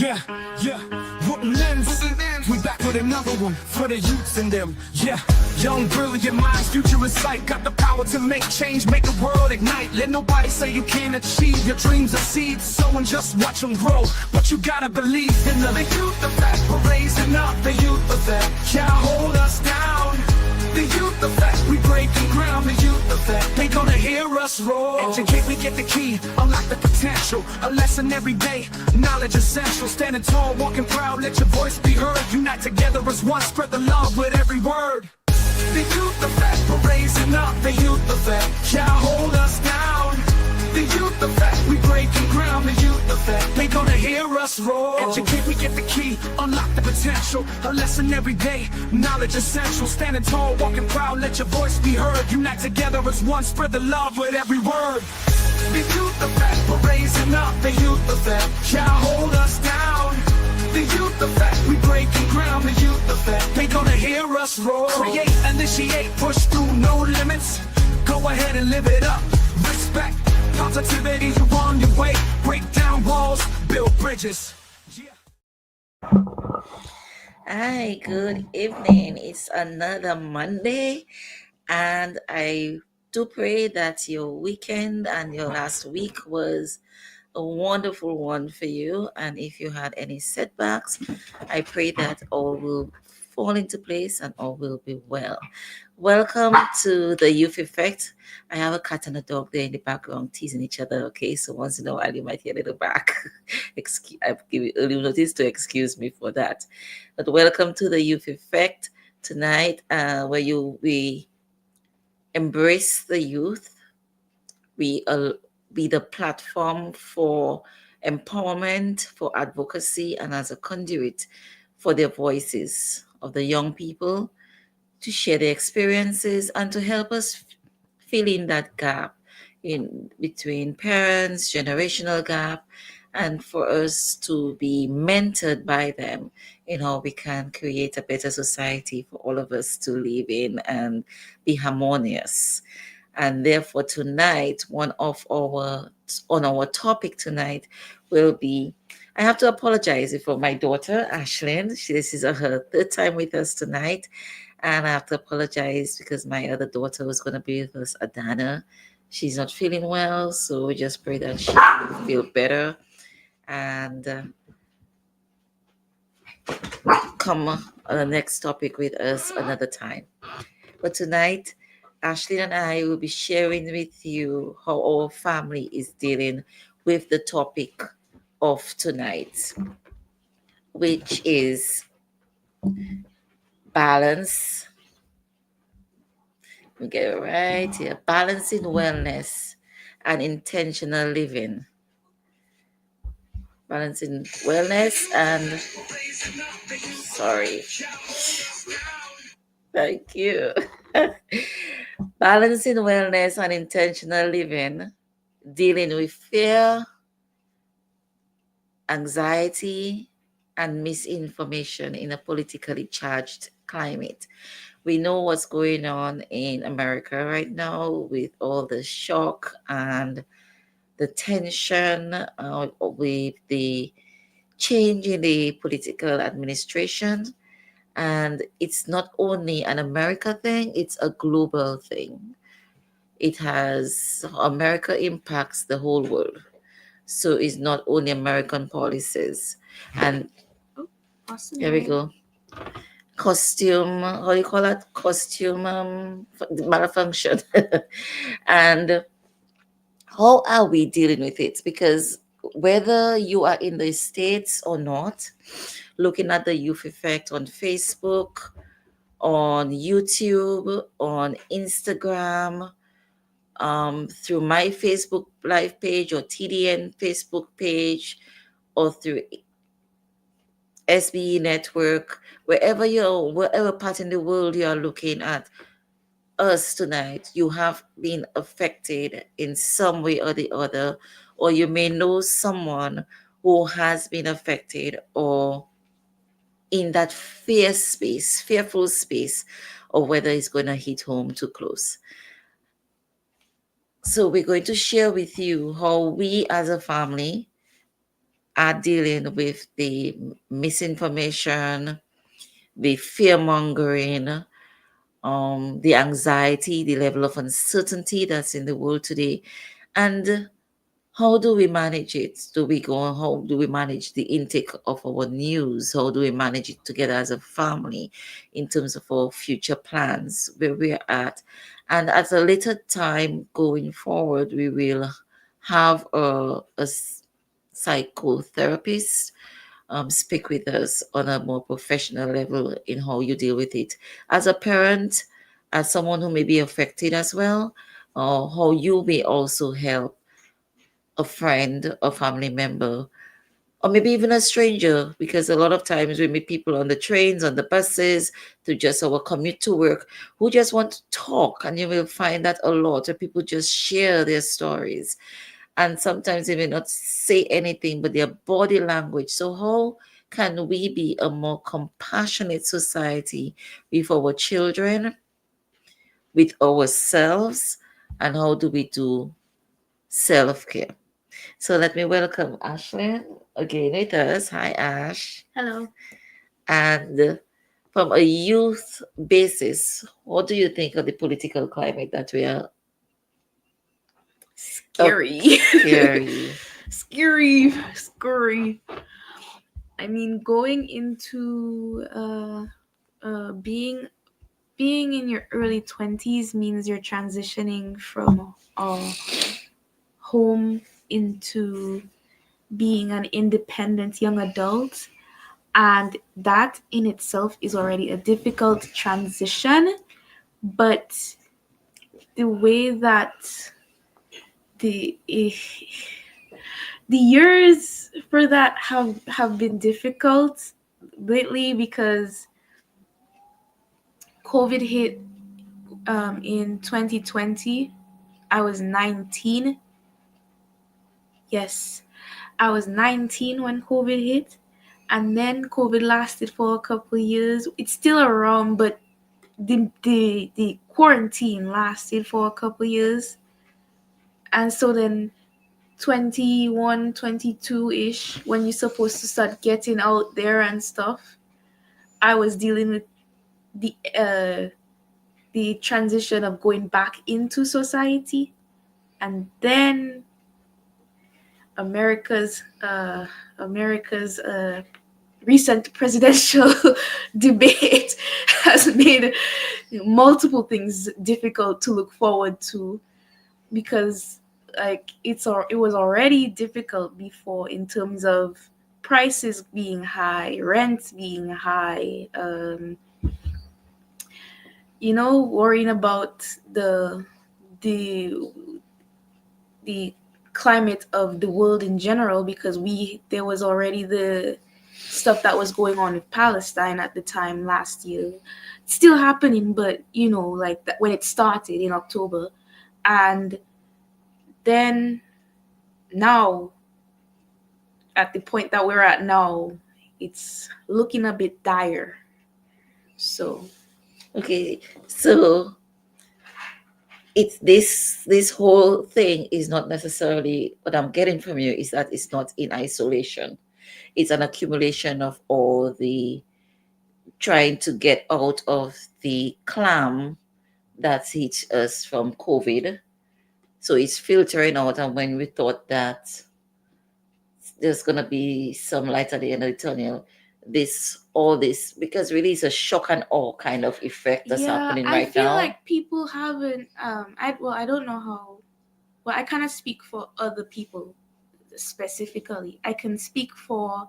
Yeah, yeah, wouldn't lens. We back with another one for the youths in them. Yeah, young, brilliant minds, future in sight. Got the power to make change, make the world ignite. Let nobody say you can't achieve. Your dreams are seeds, sow and just watch them grow. But you gotta believe in the youth effect. We're raising up the youth effect. Can't hold us down. The youth effect, we breaking ground. The youth effect, they gonna hear us roar. Educate, we get the key, unlock the potential. A lesson every day, knowledge essential. Standing tall, walking proud, let your voice be heard. Unite together as one, spread the love with every word. The youth effect, we're raising up. The youth effect, can't hold us down. The youth effect, we breaking ground. The youth effect, they gonna hear us roar. Educate, we get the key, unlock the potential. A lesson every day, knowledge essential. Standing tall, walking proud, let your voice be heard. Unite together as one, spread the love with every word. The youth effect, we're raising up. The youth effect, can't hold us down. The youth effect, we breaking ground. The youth effect, they gonna hear us roar. Create, initiate, push through, no limits. Go ahead and live it up. Respect, positivity, you on your way. Break down walls, build bridges. Hi, good evening. It's another Monday, and I do pray that your weekend and your last week was a wonderful one for you. And if you had any setbacks, I pray that all will fall into place and all will be well. Welcome to the Youth Effect. I have a cat and a dog there in the background teasing each other. Okay, so once in a while you might hear a little back. I've given you early notice to excuse me for that. But welcome to the Youth Effect tonight, where we embrace the youth. We be the platform for empowerment, for advocacy, and as a conduit for their voices of the young people to share their experiences and to help us fill in that gap in between parents, generational gap, and for us to be mentored by them in how we can create a better society for all of us to live in and be harmonious. And therefore, tonight, on our topic tonight will be. I have to apologize for my daughter Ashlyn. This is her third time with us tonight, and I have to apologize because my other daughter was going to be with us, Adana. She's not feeling well, so we just pray that she will feel better and come on the next topic with us another time. But tonight, Ashley and I will be sharing with you how our family is dealing with the topic of tonight, which is balance. We get it right here. Balancing wellness and intentional living. Balancing wellness and thank you. Balancing wellness and intentional living, dealing with fear, anxiety, and misinformation in a politically charged climate. We know what's going on in America right now with all the shock and the tension with the change in the political administration. And it's not only an America thing, it's a global thing. America impacts the whole world. So it's not only American policies. And here we go. How do you call that? Costume malfunction. And how are we dealing with it? Because whether you are in the States or not, looking at the Youth Effect on Facebook, on YouTube, on Instagram, through my Facebook live page or TDN Facebook page, or through SBE network, wherever part in the world you are looking at us tonight, you have been affected in some way or the other, or you may know someone who has been affected or in that fearful space, or whether it's going to hit home too close. So we're going to share with you how we as a family are dealing with the misinformation, the fear mongering, the anxiety, the level of uncertainty that's in the world today. And how do we manage it? How do we manage the intake of our news? How do we manage it together as a family in terms of our future plans, where we're at? And at a later time going forward, we will have a psychotherapist speak with us on a more professional level in how you deal with it as a parent, as someone who may be affected as well, or how you may also help a friend or family member, or maybe even a stranger, because a lot of times we meet people on the trains, on the buses, to just our commute to work, who just want to talk. And you will find that a lot of people just share their stories. And sometimes they may not say anything, but their body language. So, how can we be a more compassionate society with our children, with ourselves, and how do we do self care? So let me welcome Ashlyn again with us. Hi, Ash. Hello. And from a youth basis, what do you think of the political climate that we are? Scary. Scary. Scary. Scary. I mean, going into being in your early 20s means you're transitioning from home into being an independent young adult, and that in itself is already a difficult transition. But the way that the the years for that have been difficult lately because COVID hit in 2020. I was 19. Yes, I was 19 when COVID hit, and then COVID lasted for a couple of years. It's still around, but the quarantine lasted for a couple of years, and so then 21, 22 ish, when you're supposed to start getting out there and stuff, I was dealing with the uh the transition of going back into society. And then america's uh america's recent presidential debate has made multiple things difficult to look forward to, because like it was already difficult before in terms of prices being high, rents being high, worrying about the the climate of the world in general, because we there was already the stuff that was going on with Palestine at the time last year. It's still happening, but like that when it started in October. And then now, at the point that we're at now, it's looking a bit dire. So Okay, so it's this whole thing is not necessarily what I'm getting from you is that it's not in isolation. It's an accumulation of all the trying to get out of the clam that hit us from COVID. So it's filtering out, and when we thought that there's gonna be some light at the end of the tunnel, all this, because really it's a shock and awe kind of effect that's yeah, happening I right feel now. like people haven't. I don't know how. Well, I cannot speak for other people specifically. I can speak for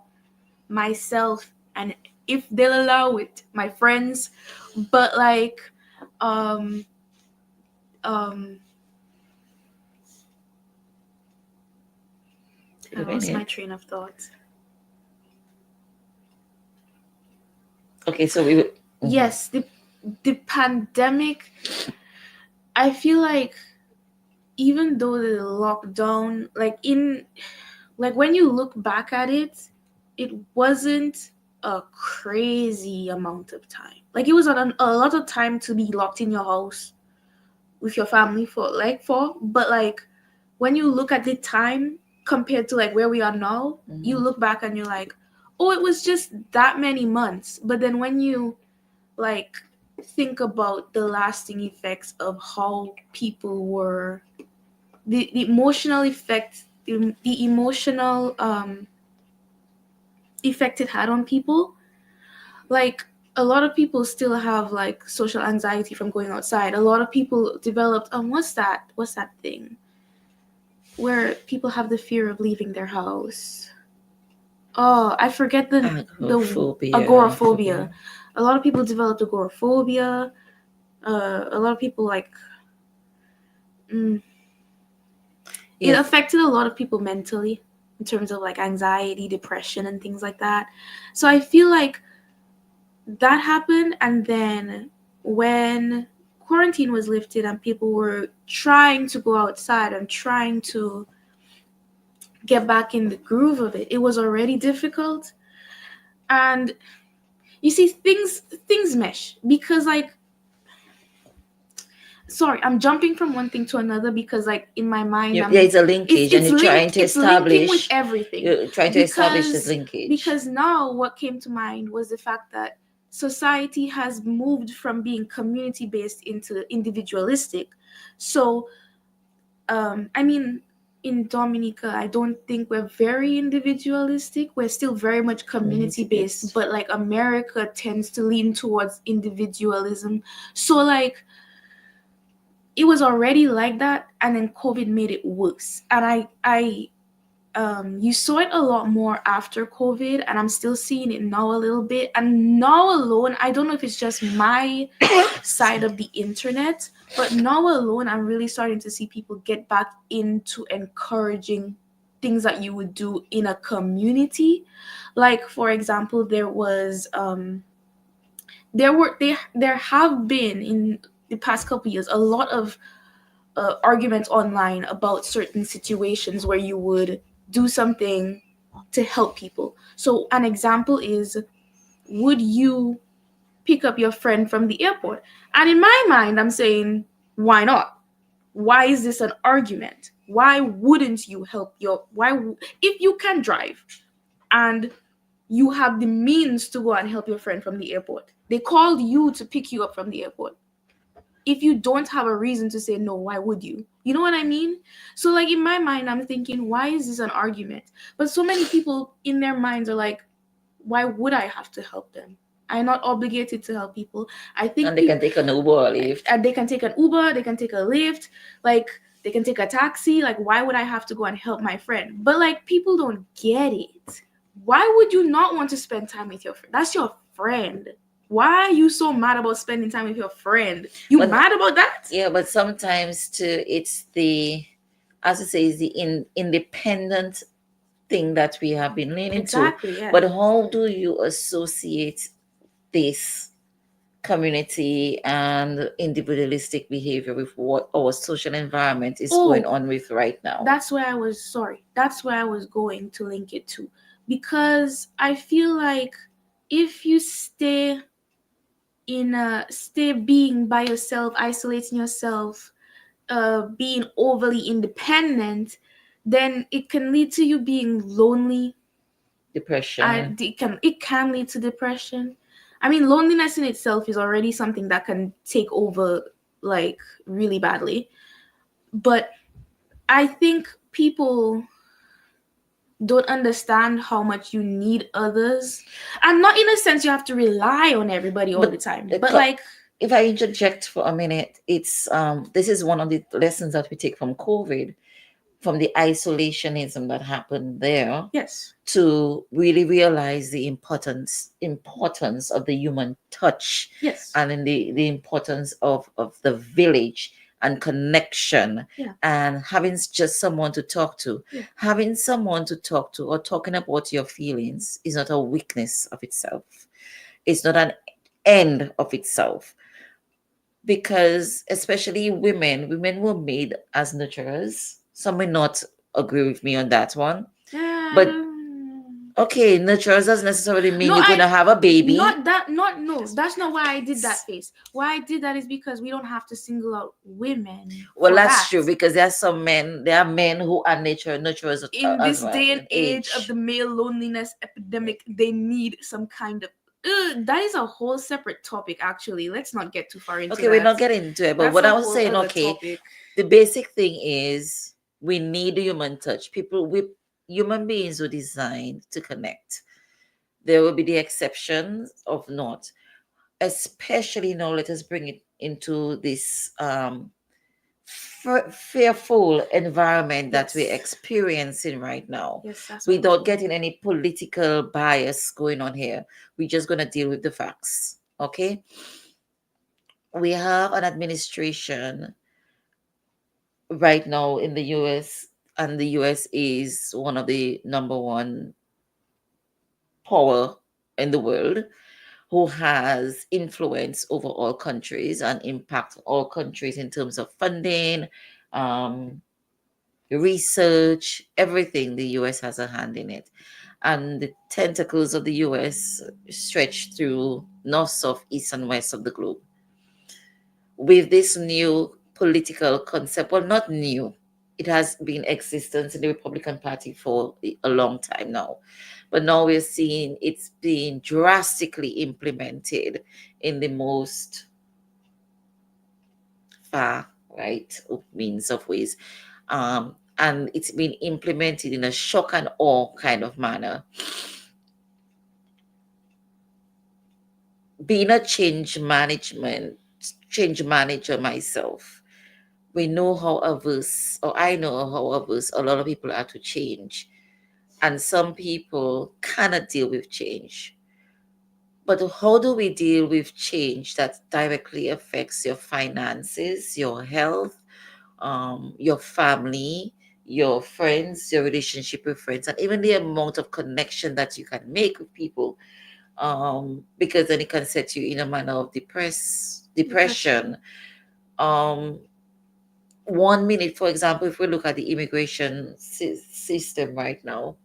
myself, and if they'll allow it, my friends. But like, um, um, Take I a lost my minute. train of thought. Okay, so we would. Mhm. Yes, the pandemic. I feel like even though the lockdown, like when you look back at it, it wasn't a crazy amount of time. Like it was a lot of time to be locked in your house with your family for, but like when you look at the time, compared to like where we are now, you look back and you're like, oh, it was just that many months. But then when you like think about the lasting effects of how people were, the emotional effect, the emotional effect it had on people, like a lot of people still have like social anxiety from going outside. A lot of people developed what's that thing where people have the fear of leaving their house. Oh, I forget the Agoraphobia. agoraphobia. A lot of people developed agoraphobia. A lot of people like it Yes. affected a lot of people mentally in terms of like anxiety, depression, and things like that. So I feel like that happened, and then when quarantine was lifted and people were trying to go outside and trying to get back in the groove of it, it was already difficult. And you see, things mesh because like, sorry, I'm jumping from one thing to another because like in my mind Yeah, it's a linkage, and it's you're trying linked, to it's linking with establish. everything. You're trying to establish this linkage. Because now what came to mind was the fact that society has moved from being community based into individualistic. So I mean, in Dominica, I don't think we're very individualistic. We're still very much community based, but like America tends to lean towards individualism. So like it was already like that, and then COVID made it worse. And I you saw it a lot more after COVID, and I'm still seeing it now a little bit. And now alone, I don't know if it's just my side of the internet, but now alone, I'm really starting to see people get back into encouraging things that you would do in a community. Like, for example, there have been in the past couple years a lot of arguments online about certain situations where you would do something to help people. So an example is, would you pick up your friend from the airport? And in my mind, I'm saying, why not? Why is this an argument? Why wouldn't you help if you can drive and you have the means to go and help your friend from the airport? They called you to pick you up from the airport. If you don't have a reason to say no, why would you? You know what I mean? So like in my mind, I'm thinking, why is this an argument? But so many people in their minds are like, why would I have to help them? I'm not obligated to help people. I think And they can take an Uber or Lyft. And they can take an Uber, they can take a Lyft, like they can take a taxi. Like, why would I have to go and help my friend? But like, people don't get it. Why would you not want to spend time with your friend? That's your friend. Why are you so mad about spending time with your friend? But- mad about that? Yeah, but sometimes too, it's the, as I say, is the independent thing that we have been leaning Exactly, to. yeah. But how do you associate this community and individualistic behavior with what our social environment is going on with right now? That's where I was going to link it to. Because I feel like if you stay being by yourself, isolating yourself, being overly independent, then it can lead to you being lonely. Depression. It can lead to depression. I mean, loneliness in itself is already something that can take over like really badly. But I think people don't understand how much you need others. And not in a sense you have to rely on everybody all the time. But like, if I interject for a minute, it's this is one of the lessons that we take from COVID, from the isolationism that happened there. Yes. To really realize the importance of the human touch. Yes. And in the importance of the village and connection. Yeah. And having just someone to talk to. Yeah. Having someone to talk to or talking about your feelings is not a weakness of itself. It's not an end of itself. Because especially women were made as nurturers. Some may not agree with me on that one. Yeah, But Okay, nurture doesn't necessarily mean No, you're going to have a baby. not that, not no. That's not why I did that face. Why I did that is because we don't have to single out women Well, for that's that. true because there are men who are nurturers In as this well day and in age of the age. male loneliness epidemic, they need some kind of. That is a whole separate topic, actually. Let's not get too far into Okay, we're that. not getting into it, but That's what a I was whole saying, other okay, topic. the basic thing is we need the human touch. Human beings were designed to connect. There will be the exceptions of not, especially now. Let us bring it into this fearful environment that we're Yes. experiencing right now, Yes, that's what I was without going. getting any political bias going on here. We're just going to deal with the facts. Okay, we have an administration right now in the US, and the US is one of the number one power in the world, who has influence over all countries and impact all countries in terms of funding, um, research, everything. The US has a hand in it. And the tentacles of the US stretch through north, south, east, and west of the globe. With this new political concept, well, not new, it has been existence in the Republican Party for a long time now. But now we're seeing it's being drastically implemented in the most far right means of ways. And it's been implemented in a shock and awe kind of manner. Being a change manager myself, we know how averse, or I know how averse a lot of people are to change. And some people cannot deal with change. But how do we deal with change that directly affects your finances, your health, your family, your friends, your relationship with friends, and even the amount of connection that you can make with people? Because then it can set you in a manner of depression. Um, 1 minute, for example, if we look at the immigration system right now,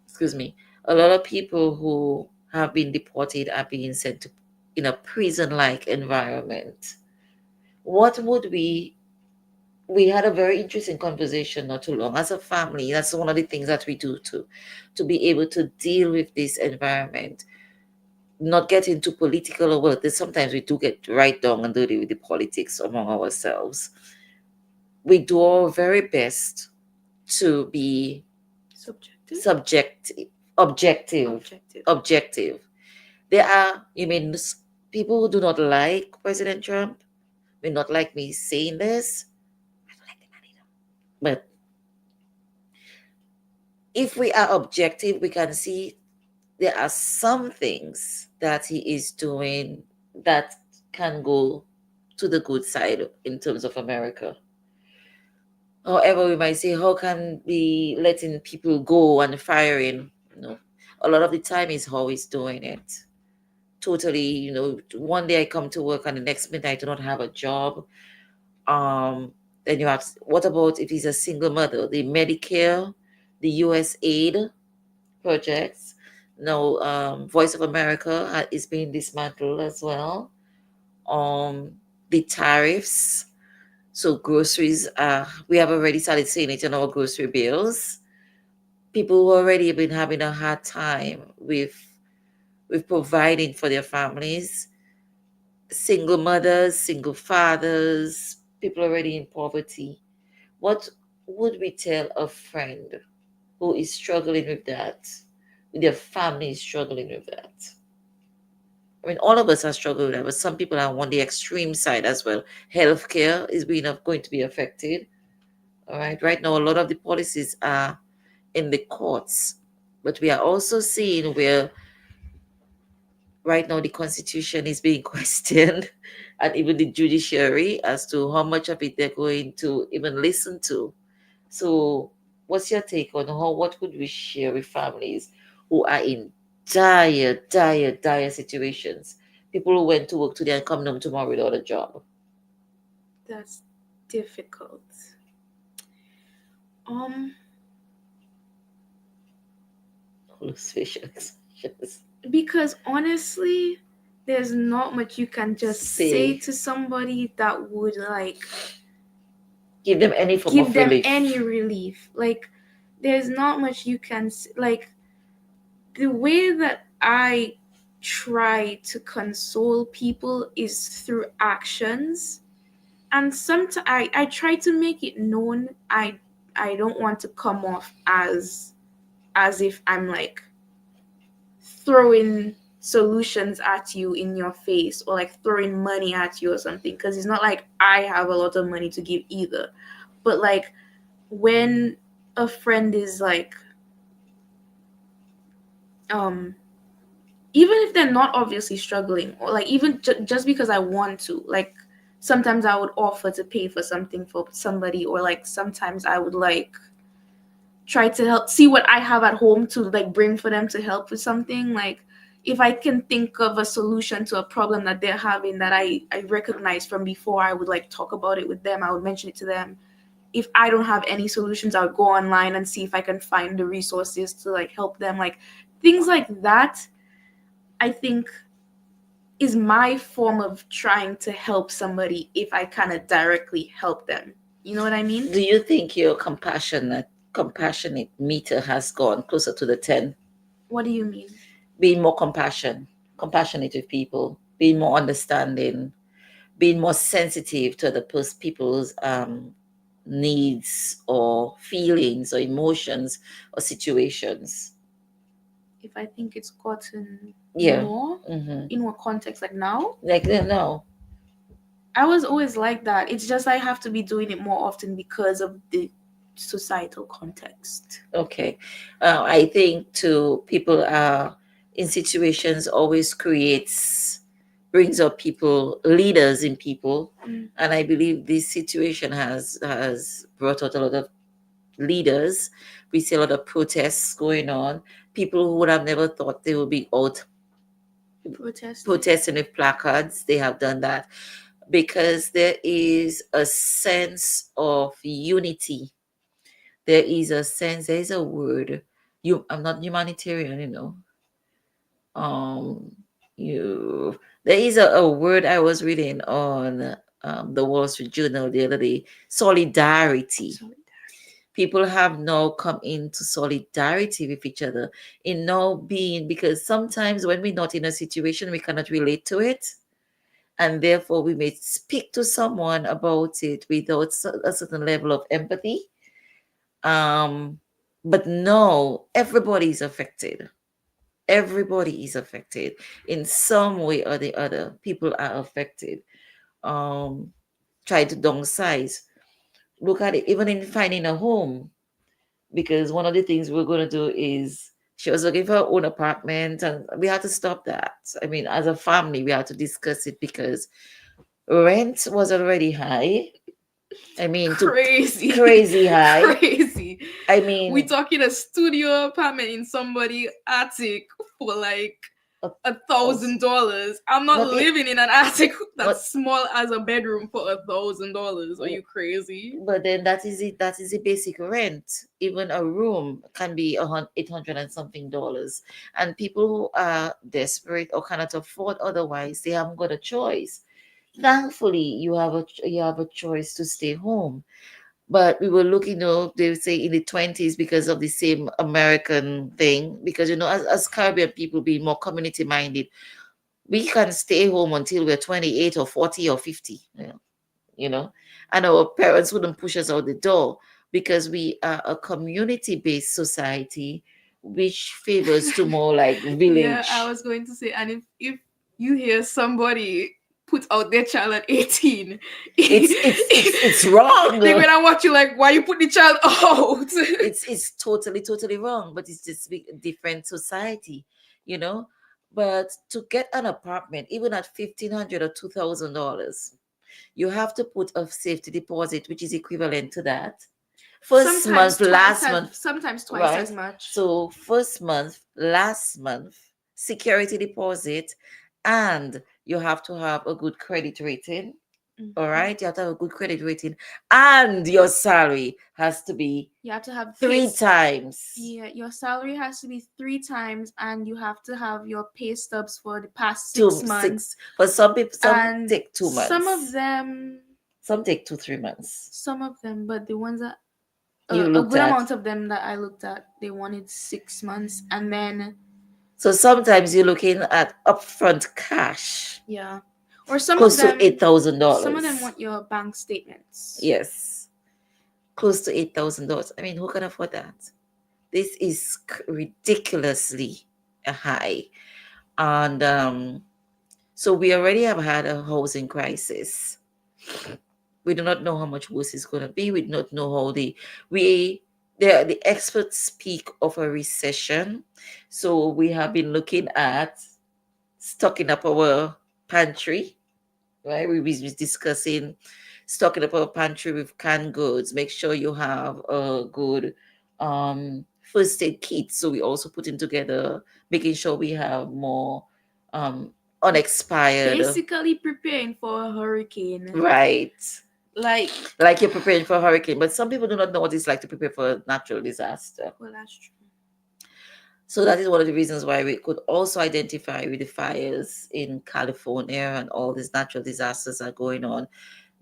excuse me, a lot of people who have been deported are being sent to in a prison-like environment. What would we had a very interesting conversation not too long as a family. That's one of the things that we do to be able to deal with this environment, not get into political or what. Sometimes we do get right down and dirty with the politics among ourselves. We do our very best to be Subjective. subject objective Objective. objective. There are, people who do not like President Trump, may not like me saying this. I don't like the man either. But if we are objective, we can see there are some things that he is doing that can go to the good side in terms of America. However, we might say, how can we letting people go and firing? No, a lot of the time is how he's doing it. Totally, one day I come to work and the next minute I do not have a job. Then you have, what about if he's a single mother? The Medicare, the US aid projects. Now, Voice of America is being dismantled as well. Um, the tariffs. So groceries, we have already started seeing it in our grocery bills. People who already have been having a hard time with providing for their families. Single mothers, single fathers, people already in poverty. What would we tell a friend who is struggling with that? Their family is struggling with that. I mean, all of us are struggling with that, but some people are on the extreme side as well. Healthcare is going to be affected. All right. Right now, a lot of the policies are in the courts, but we are also seeing where right now the constitution is being questioned, and even the judiciary as to how much of it they're going to even listen to. So what's your take on what could we share with families who are in dire situations? People who went to work today and come home tomorrow without a job. That's difficult. Um, Loose facial expressions. Because honestly, there's not much you can just say Say, to somebody that would like give them any form give of them any relief. relief. Like, there's not much you can like the way that I try to console people is through actions. And sometimes I try to make it known I don't want to come off as if I'm like throwing solutions at you in your face or like throwing money at you or something, because it's not like I have a lot of money to give either. But like when a friend is like um even if they're not obviously struggling, or like even just because I want to, like sometimes I would offer to pay for something for somebody, or like sometimes I would like try to help see what I have at home to like bring for them to help with something. Like if I can think of a solution to a problem that they're having that I recognize from before, I would like talk about it with them. I would mention it to them. If I don't have any solutions, I would go online and see if I can find the resources to like help them. Like things like that, I think is my form of trying to help somebody if I kind of directly help them. You know what I mean? Do you think your compassionate meter has gone closer to the 10? What do you mean? Being more compassionate with people, being more understanding, being more sensitive to the people's needs or feelings or emotions or situations. If I think it's gotten Yeah. more Mm-hmm. in what context, like now? Like, no. I was always like that. It's just I have to be doing it more often because of the societal context. Okay. I think too, people are in situations always brings up people, leaders in people. Mm. And I believe this situation has brought out a lot of leaders. We see a lot of protests going on. People who would have never thought they would be out Protesting. protesting with placards, they have done that because there is a sense of unity. There is a sense, there is a word. I'm not humanitarian, Um, you there is a word I was reading on the Wall Street Journal the other day. Solidarity. Sorry. People have now come into solidarity with each other in now being, because sometimes when we're not in a situation we cannot relate to it, and therefore we may speak to someone about it without a certain level of empathy. But no, everybody is affected. Everybody is affected in some way or the other. People are affected. um Try to downsize. Look at it, even in finding a home, because one of the things we're going to do is, she was looking for her own apartment and we had to stop that. I mean, as a family we had to discuss it because rent was already high. I mean, to Crazy. crazy high. Crazy. I We mean, talking a studio apartment in somebody attic for like a house. $1,000. I'm not Not it, living in an attic but that's small as a bedroom for $1,000. Are you crazy? but then that is it. That is the basic rent. Even a room can be 800 and something dollars. And people who are desperate or cannot afford otherwise, they haven't got a choice. Thankfully, you have a choice to stay home. But we were looking, they would say in the 20s because of the same American thing. Because as Caribbean people being more community minded, we can stay home until we're 28 or 40 or 50. You know, and our parents wouldn't push us out the door because we are a community-based society, which favors to more like Yeah, I village. was going to say, and if you hear somebody put out their child at 18, It's wrong. they're gonna watch you like, why you put the child out? It's totally wrong, but it's just different society, you know. But to get an apartment, even at $1,500 or $2,000, you have to put a safety deposit, which is equivalent to that. First sometimes month, twice last as month, sometimes twice right? as much. So first month, last month, security deposit, and you have to have a good credit rating. All Mhm. right, you have to have a good credit rating, and your salary has to be You have to have three times. Yeah, your salary has to be 3 times, and you have to have your pay stubs for the past six Two months. six. For some people, some And take 2 months. some Some take 2 3 months. of them, but the ones that You a looked good at. amount of them that I looked at, they wanted 6 months, and then So sometimes you're looking at upfront cash, yeah, or some of close to eight them, thousand some of them dollars. want your bank statements. Yes, close to $8,000. I mean, who can afford that? This is ridiculously high, and so we already have had a housing crisis. We do not know how much worse it's going to be. We do not know how we the experts speak of a recession. So we have been looking at stocking up our pantry, right? We was discussing stocking up our pantry with canned goods. Make sure you have a good first aid kit. So we also putting together, making sure we have more um unexpired, Basically preparing for a hurricane. right? Like, Like you're preparing for a hurricane, but some people do not know what it's like to prepare for a natural disaster. well, that's true. So that is one of the reasons why we could also identify with the fires in California and all these natural disasters are going on,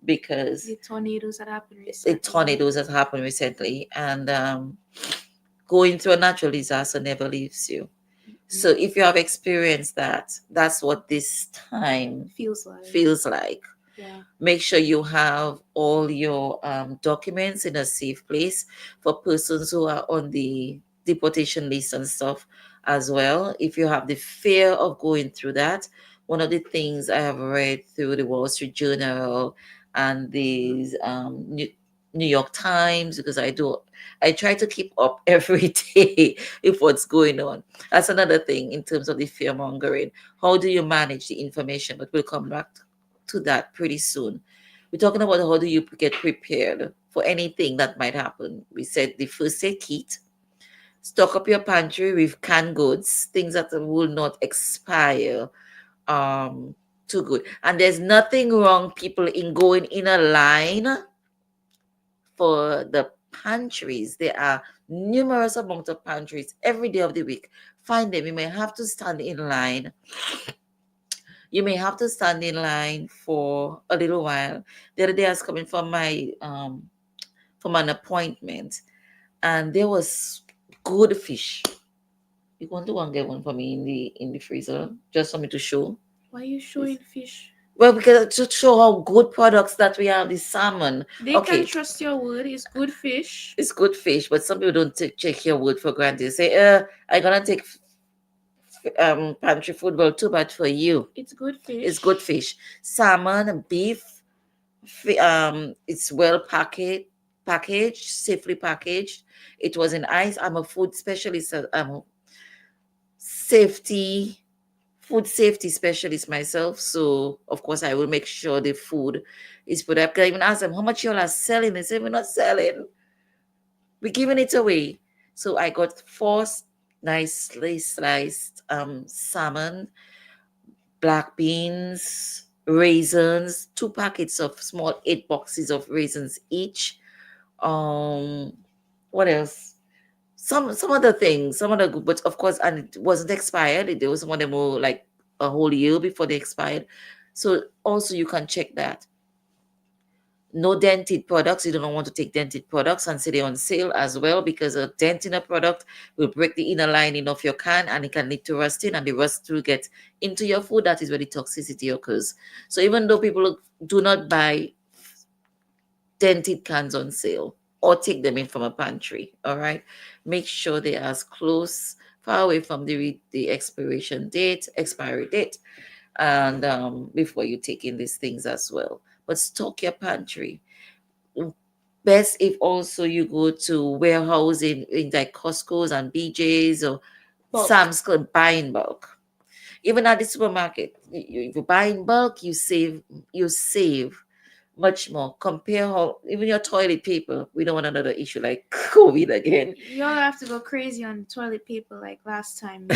because The tornadoes that happened the recently. tornadoes that happened recently, and going through a natural disaster never leaves you. So if you have experienced that, that's what this time Feels like. feels like. Yeah. Make sure you have all your documents in a safe place for persons who are on the deportation list and stuff as well. If you have the fear of going through that, one of the things I have read through the Wall Street Journal and the New York Times, because I try to keep up every day with what's going on. That's another thing in terms of the fear mongering. How do you manage the information? But we'll come back to that pretty soon. We're talking about how do you get prepared for anything that might happen. We said the first aid kit, stock up your pantry with canned goods, things that will not expire um too good. And there's nothing wrong, people, in going in a line for the pantries. There are numerous amount of pantries every day of the week. Find them. You may have to stand in line. You may have to stand in line for a little while. The other day I was coming from an appointment, and there was good fish. You want to go and get one for me in the freezer, just for me to show? Why are you showing fish? Well, because to show how good products that we have, the salmon. They can Okay, trust your word. It's good fish. it's good fish, but some people don't check your word for granted. They say, I'm gonna take pantry food. Well, too bad for you. It's good fish. It's good fish. Salmon, beef, it's well packaged, safely packaged. It was in ice. I'm a food specialist. Safety, food safety specialist myself. So of course I will make sure the food is put up. I even ask them how much y'all are selling. They say we're not selling. We're giving it away. So I got four nicely sliced salmon, black beans, raisins, 2 packets of small 8 boxes of raisins each. Um, what else? Some other things, some other, but of course, and it wasn't expired. There was some of them were like a whole year before they expired. So also you can check that. No dented products. You don't want to take dented products and say they're on sale as well, because a dent in a product will break the inner lining of your can and it can lead to rusting, and the rust will get into your food. That is where the toxicity occurs. So even though people do not buy dented cans on sale or take them in from a pantry, all right, make sure they are as close, far away from the expiry date, and before you take in these things as well. But stock your pantry. Best if also you go to warehouse in like Costco's and BJ's or Bulk. Sam's Club, buy in bulk. Even at the supermarket, if you buy in bulk, you save much more. Compare how even your toilet paper. We don't want another issue like COVID again. Y'all have to go crazy on toilet paper like last time.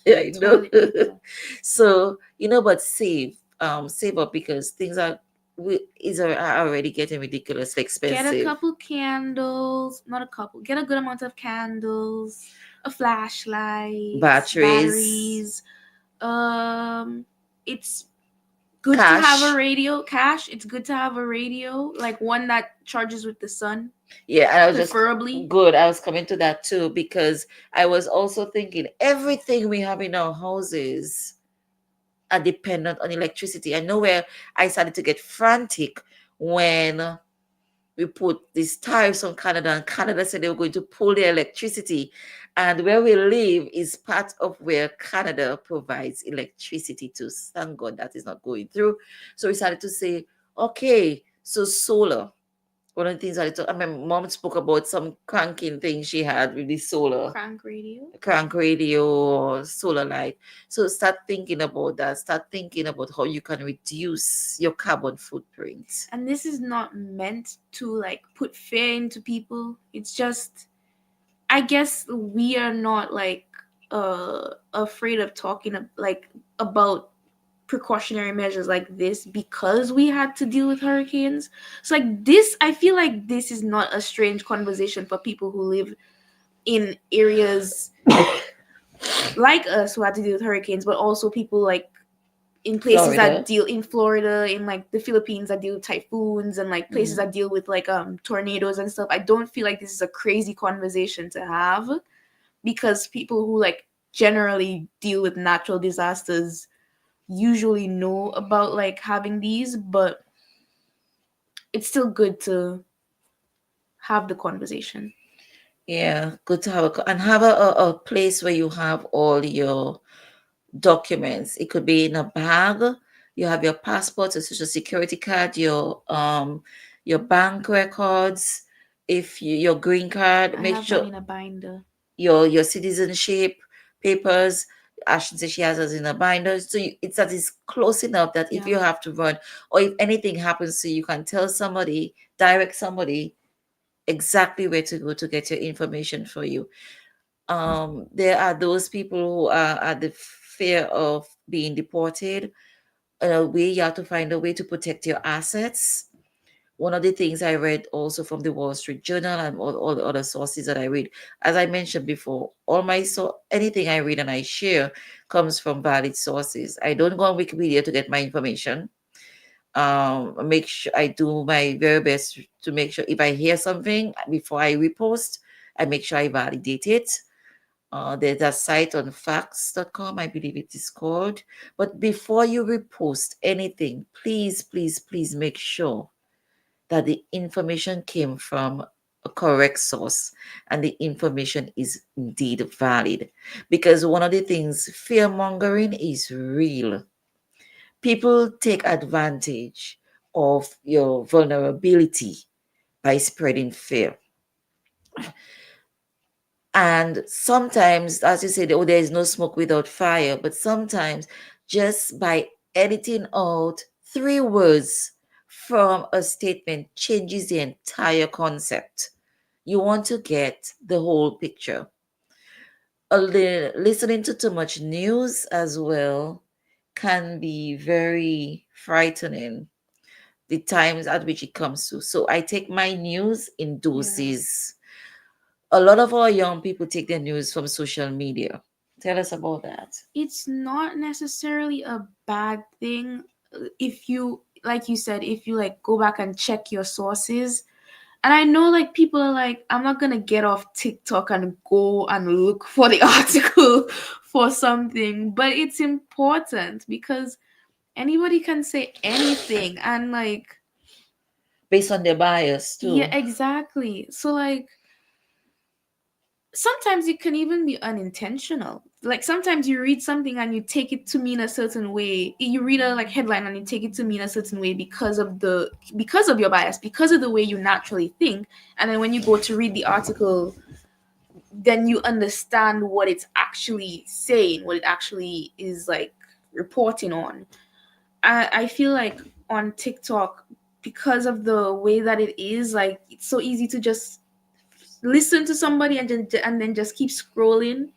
Yeah, I know. Toilet paper. So but save up, because things are are already getting ridiculously Get a expensive. couple candles, not a couple, get a good amount of candles, a flashlight, Batteries, batteries. It's good to have a cash. radio, cash. It's good to have a radio, like one that charges with the sun, Yeah, and I was just preferably. good. I was coming to that too because I was also thinking everything we have in our houses are dependent on electricity. I know where I started to get frantic when we put these tariffs on Canada, and Canada said they were going to pull their electricity. And where we live is part of where Canada provides electricity to. Thank God that is not going through. So we started to say, okay, so solar. One of the things I mean, mom spoke about some cranking thing she had with the solar Crank radio. crank radio or solar light. So start thinking about that. Start thinking about how you can reduce your carbon footprint. And this is not meant to like put fear into people. It's just, I guess we are not like afraid of talking like about precautionary measures like this because we had to deal with hurricanes. So like this, I feel like this is not a strange conversation for people who live in areas like us who had to deal with hurricanes, but also people like in places that Florida. deal in Florida, in like the Philippines that deal with typhoons and like places Mhm. that deal with like tornadoes and stuff. I don't feel like this is a crazy conversation to have because people who like generally deal with natural disasters usually know about like having these, but it's still good to have the conversation. Yeah, good to have and have a place where you have all your documents. It could be in a bag. You have your passport, your social security card, your bank records, if you, your green card. I Make have mine sure in a binder. your citizenship papers. Ashton says she has us in a binder, so it's that is close enough that if Yeah. you have to run or if anything happens to you, you can tell somebody, direct somebody exactly where to go to get your information for you. There are those people who are at the fear of being deported. In a way, you have to find a way to protect your assets. One of the things I read also from the Wall Street Journal and all the other sources that I read, as I mentioned before, anything I read and I share comes from valid sources. I don't go on Wikipedia to get my information. Make sure I do my very best to make sure if I hear something before I repost, I make sure I validate it. There's a site on facts.com, I believe it is called. But before you repost anything, please, please, please make sure that the information came from a correct source and the information is indeed valid. Because one of the things, fear mongering is real. People take advantage of your vulnerability by spreading fear. And sometimes, as you said, oh, there is no smoke without fire. But sometimes, just by editing out 3 words from a statement changes the entire concept. You want to get the whole picture. Listening to too much news as well can be very frightening, the times at which it comes to. So I take my news in Yeah. doses. A lot of our young people take their news from social media. Tell us about that. It's not necessarily a bad thing if you, like you said, if you like go back and check your sources. And I know like people are like, I'm not gonna get off TikTok and go and look for the article for something, but it's important because anybody can say anything and like, Based on their bias yeah, too. exactly. So like sometimes it can even be unintentional. Like sometimes you read something and you take it to mean a certain way. You read a like headline and you take it to mean a certain way because of your bias, because of the way you naturally think. And then when you go to read the article, then you understand what it's actually saying, what it actually is like reporting on. I feel like on TikTok, because of the way that it is, like it's so easy to just listen to somebody and then just keep scrolling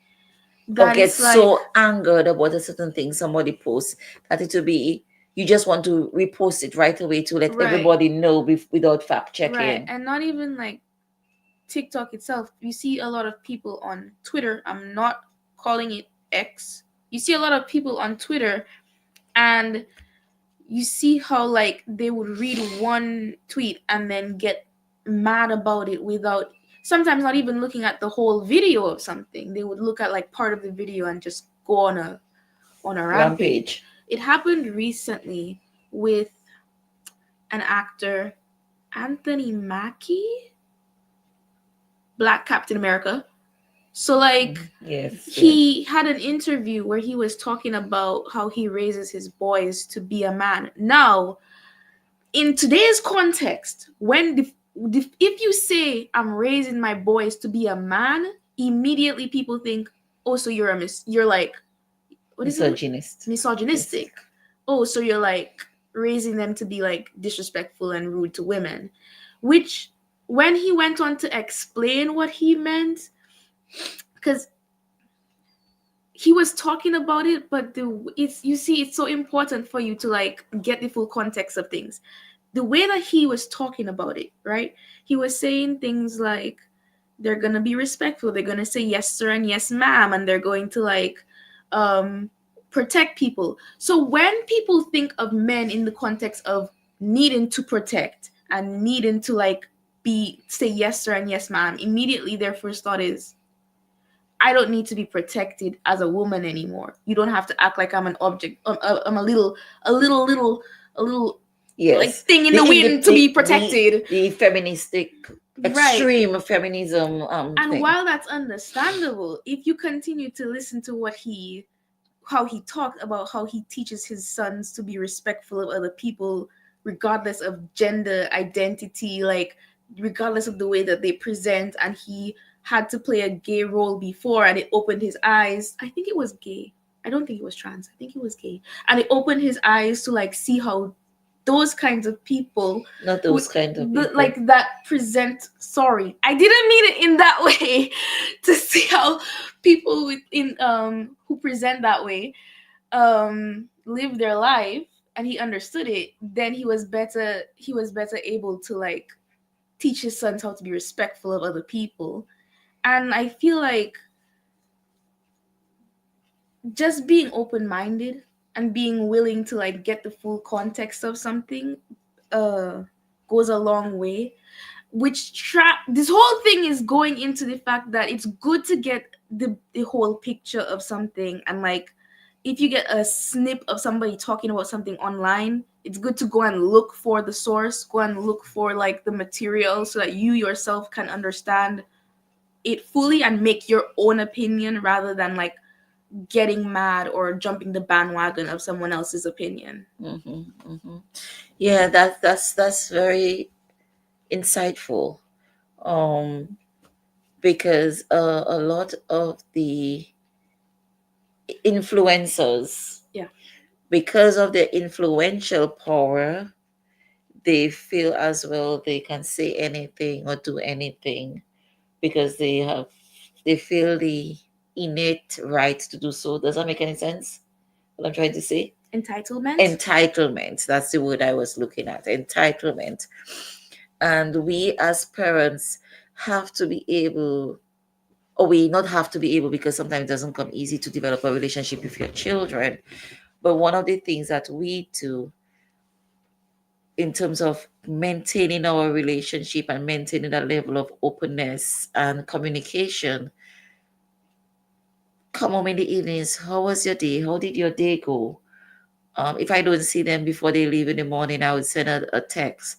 Or that get it's like, so angered about a certain thing somebody posts that it will be, You just want to repost it right away to let Right. everybody know without fact Right. checking. And not even like TikTok itself. You see a lot of people on Twitter. I'm not calling it X. You see a lot of people on Twitter, and you see how like they would read one tweet and then get mad about it without sometimes not even looking at the whole video of something. They would look at like part of the video and just go on a rampage. Rampage. It happened recently with an actor, Anthony Mackie, Black Captain America. So like Yes, yes. he had an interview where he was talking about how he raises his boys to be a man. Now, in today's context, when if you say I'm raising my boys to be a man, immediately people think, oh, so you're like, what is it? Misogynist. Misogynistic. Oh, so you're like raising them to be like disrespectful and rude to women. Which, when he went on to explain what he meant, because he was talking about it, but it's so important for you to like get the full context of things. The way that he was talking about it, right? He was saying things like they're gonna be respectful, they're gonna say yes sir and yes ma'am, and they're going to like protect people. So when people think of men in the context of needing to protect and needing to like be say yes sir and yes ma'am, immediately their first thought is, I don't need to be protected as a woman anymore. You don't have to act like I'm an object. I'm a little Yes. like thing in the wind to be protected. The feministic, extreme feminism And thing. while that's understandable, if you continue to listen to how he talked about how he teaches his sons to be respectful of other people, regardless of gender identity, like regardless of the way that they present, and he had to play a gay role before and it opened his eyes. I think it was gay. I don't think it was trans. I think it was gay. And it opened his eyes to like see how those kinds of people, not those kind of people, like that present, sorry, I didn't mean it in that way, to see how people within who present that way live their life, and he understood it. Then he was better able to like teach his sons how to be respectful of other people. And I feel like just being open-minded and being willing to like get the full context of something goes a long way. This whole thing is going into the fact that it's good to get the whole picture of something, and like if you get a snip of somebody talking about something online, it's good to go and look for the source, go and look for like the material so that you yourself can understand it fully and make your own opinion rather than like getting mad or jumping the bandwagon of someone else's opinion. Yeah, that's very insightful, because a lot of the influencers, because of their influential power, they feel as well they can say anything or do anything because they feel the innate right to do so. Does that make any sense? What I'm trying to say? Entitlement. That's the word I was looking at. Entitlement. And we as parents have to be able, or we not have to be able, because sometimes it doesn't come easy to develop a relationship with your children. But one of the things that we do in terms of maintaining our relationship and maintaining a level of openness and communication, come home in the evenings, how was your day? How did your day go? If I don't see them before they leave in the morning, I would send a text.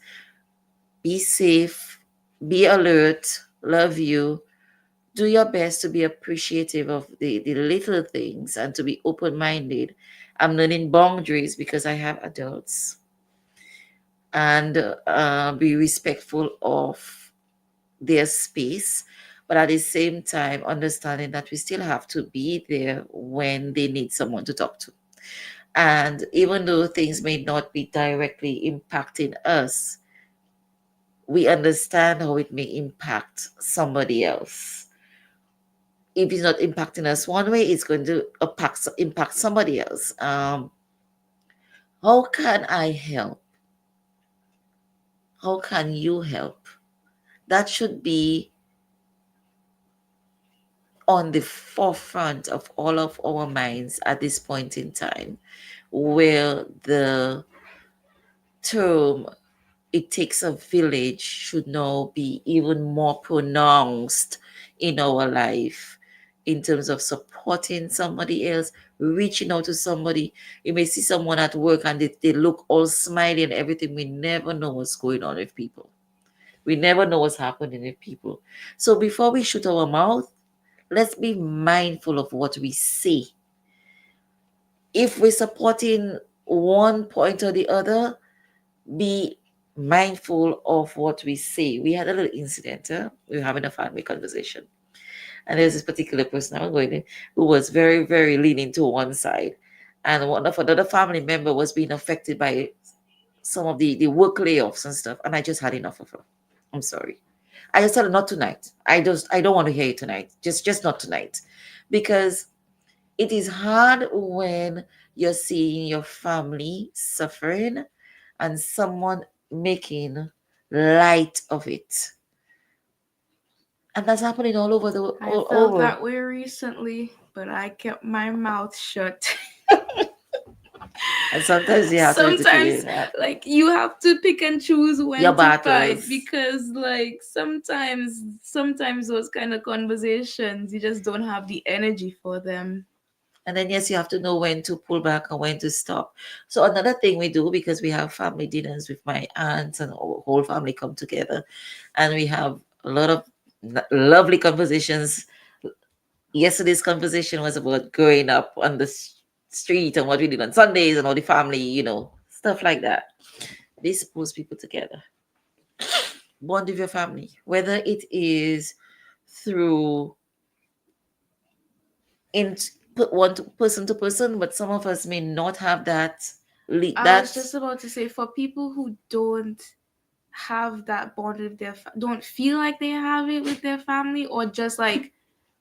Be safe, be alert, love you. Do your best to be appreciative of the little things and to be open-minded. I'm learning boundaries because I have adults. And be respectful of their space, but at the same time understanding that we still have to be there when they need someone to talk to. And even though things may not be directly impacting us, we understand how it may impact somebody else. If it's not impacting us one way, it's going to impact somebody else. How How can I help? How can you help? That should be on the forefront of all of our minds at this point in time, where the term "it takes a village" should now be even more pronounced in our life in terms of supporting somebody else, reaching out to somebody. You may see someone at work and they look all smiley and everything. We never know what's going on with people. We never know what's happening with people. So before we shoot our mouth, let's be mindful of what we say. If we're supporting one point or the other, be mindful of what we say. We had a little incident. We were having a family conversation. And there's this particular person I'm going to, who was very, very leaning to one side. And one of another family member was being affected by some of the work layoffs and stuff. And I just had enough of her. I'm sorry. I just said not tonight. I don't want to hear it tonight. Just not tonight. Because it is hard when you're seeing your family suffering and someone making light of it. And that's happening all over the I all felt over. that way recently, but I kept my mouth shut. And sometimes you have to Sometimes, educate that. like, you have to pick and choose Your when to fight, battles. because, like, sometimes those kind of conversations, you just don't have the energy for them. And then yes, you have to know when to pull back and when to stop. So another thing we do, because we have family dinners with my aunts and our whole family come together, and we have a lot of lovely conversations. Yesterday's conversation was about growing up on the street and what we did on Sundays and all the family, stuff like that. This pulls people together. Bond with your family, whether it is through in put person to person, but some of us may not have that I was that just about to say, for people who don't have that bond with don't feel like they have it with their family, or just like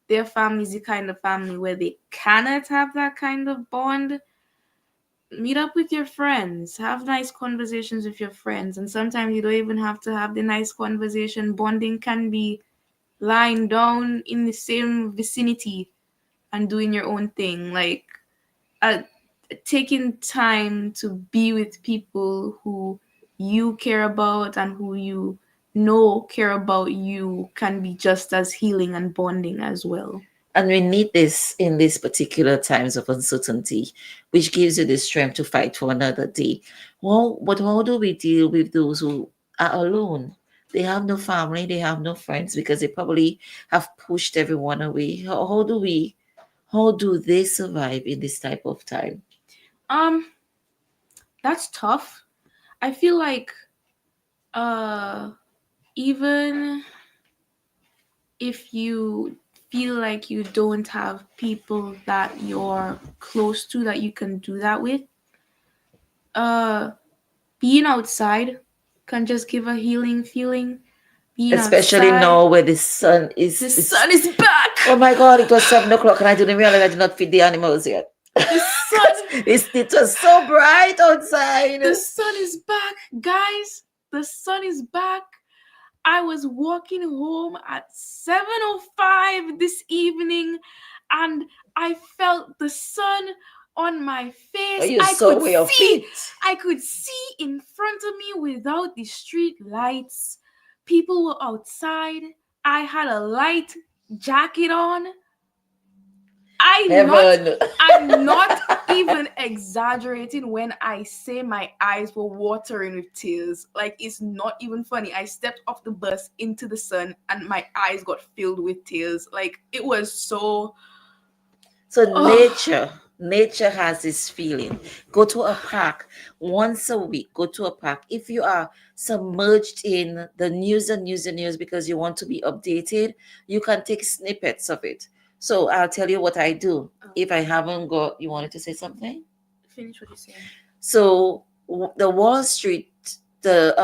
their family is the kind of family where they cannot have that kind of bond, meet up with your friends, have nice conversations with your friends. And sometimes you don't even have to have the nice conversation. Bonding can be lying down in the same vicinity and doing your own thing, like uh, taking time to be with people who you care about and who you know care about you can be just as healing and bonding as well. and we need this in these particular times of uncertainty, which gives you the strength to fight for another day. Well, but how do we deal with those who are alone? They have no family, they have no friends because they probably have pushed everyone away. How do they survive in this type of time? um that's tough. I feel like uh even if you feel like you don't have people that you're close to that you can do that with, uh being outside can just give a healing feeling. Being Especially outside, now where the sun is the it's sun is back. oh my god, it was 7 o'clock and I didn't realize I did not feed the animals yet. The sun, It was so bright outside. the sun is back, guys. The sun is back. I was walking home at 7:05 this evening, and I felt the sun on my Oh, face. you saw your feet. I could see in front of me without the street lights. People were outside. I had a light jacket on. Heaven. I'm not even exaggerating when I say my eyes were watering with tears. Like, it's not even funny. I stepped off the bus into the sun and my eyes got filled with tears. Like, it was so. So Oh, nature has this feeling. Go to a park once a week. Go to a park. If you are submerged in the news and news and news because you want to be updated, you can take snippets of it. So I'll tell you what I do. If I haven't got, you wanted to say something? finish what you're saying. So the Wall Street, the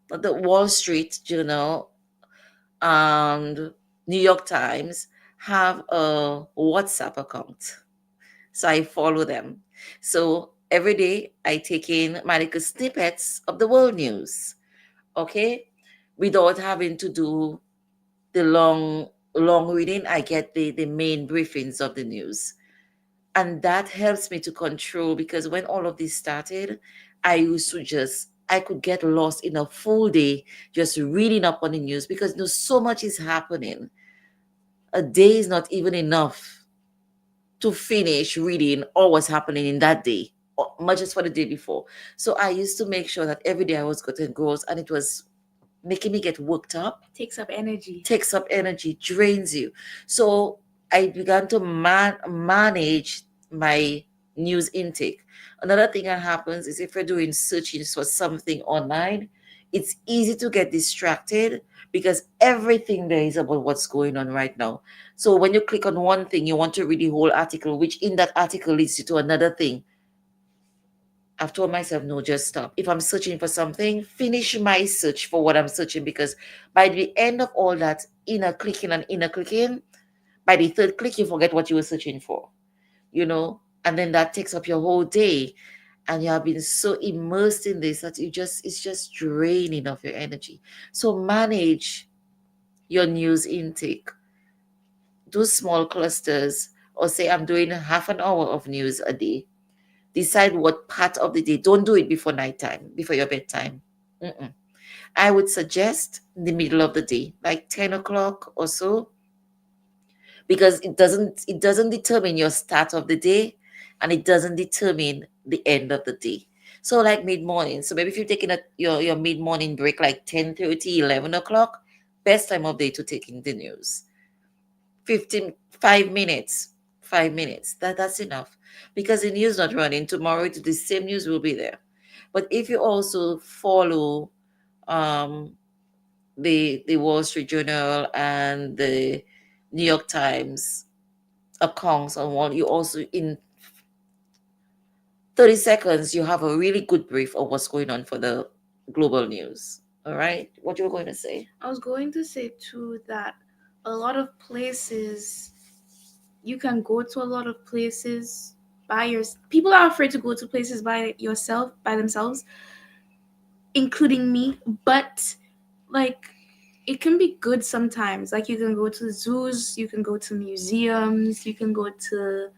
Wall Street Journal and New York Times have a WhatsApp account. So I follow them. So every day I take in my little snippets of the world news, okay? Without having to do the long reading, I get the main briefings of the news. And that helps me to control, because when all of this started, I used to I could get lost in a full day just reading up on the news, because so much is happening. A day is not even enough to finish reading all what's happening in that day, much as for the day before. So I used to make sure that every day I was getting growth, and it was making me get worked up. Takes up energy. Drains you. So I began to manage my news intake. Another thing that happens is, if you're doing searching for something online, it's easy to get distracted, because everything there is about what's going on right now. So when you click on one thing, you want to read the whole article, which in that article leads you to another thing. I've told myself, no, just stop. If I'm searching for something, finish my search for what I'm searching, because by the end of all that inner clicking, by the third click, you forget what you were searching for, and then that takes up your whole day. And you have been so immersed in this that it's just draining of your energy. So manage your news intake. Do small clusters, or say, I'm doing half an hour of news a day. Decide what part of the day. Don't do it before nighttime, before your bedtime. I would suggest the middle of the day, like 10 o'clock or so, because it doesn't determine your start of the day, and it doesn't determine the end of the day. So like mid-morning. So maybe if you're taking your mid-morning break, like 10:30, 11 o'clock, best time of day to take in the news. 5 minutes. 5 minutes. That's enough. Because the news not running tomorrow, the same news will be there. But if you also follow the Wall Street Journal and the New York Times accounts on one, you also, in 30 seconds, you have a really good brief of what's going on for the global news. All right? What you were going to say? I was going to say too that a lot of places, you can go to a lot of places people are afraid to go to places by themselves, including me, but like it can be good sometimes. Like you can go to zoos, you can go to museums, you can go to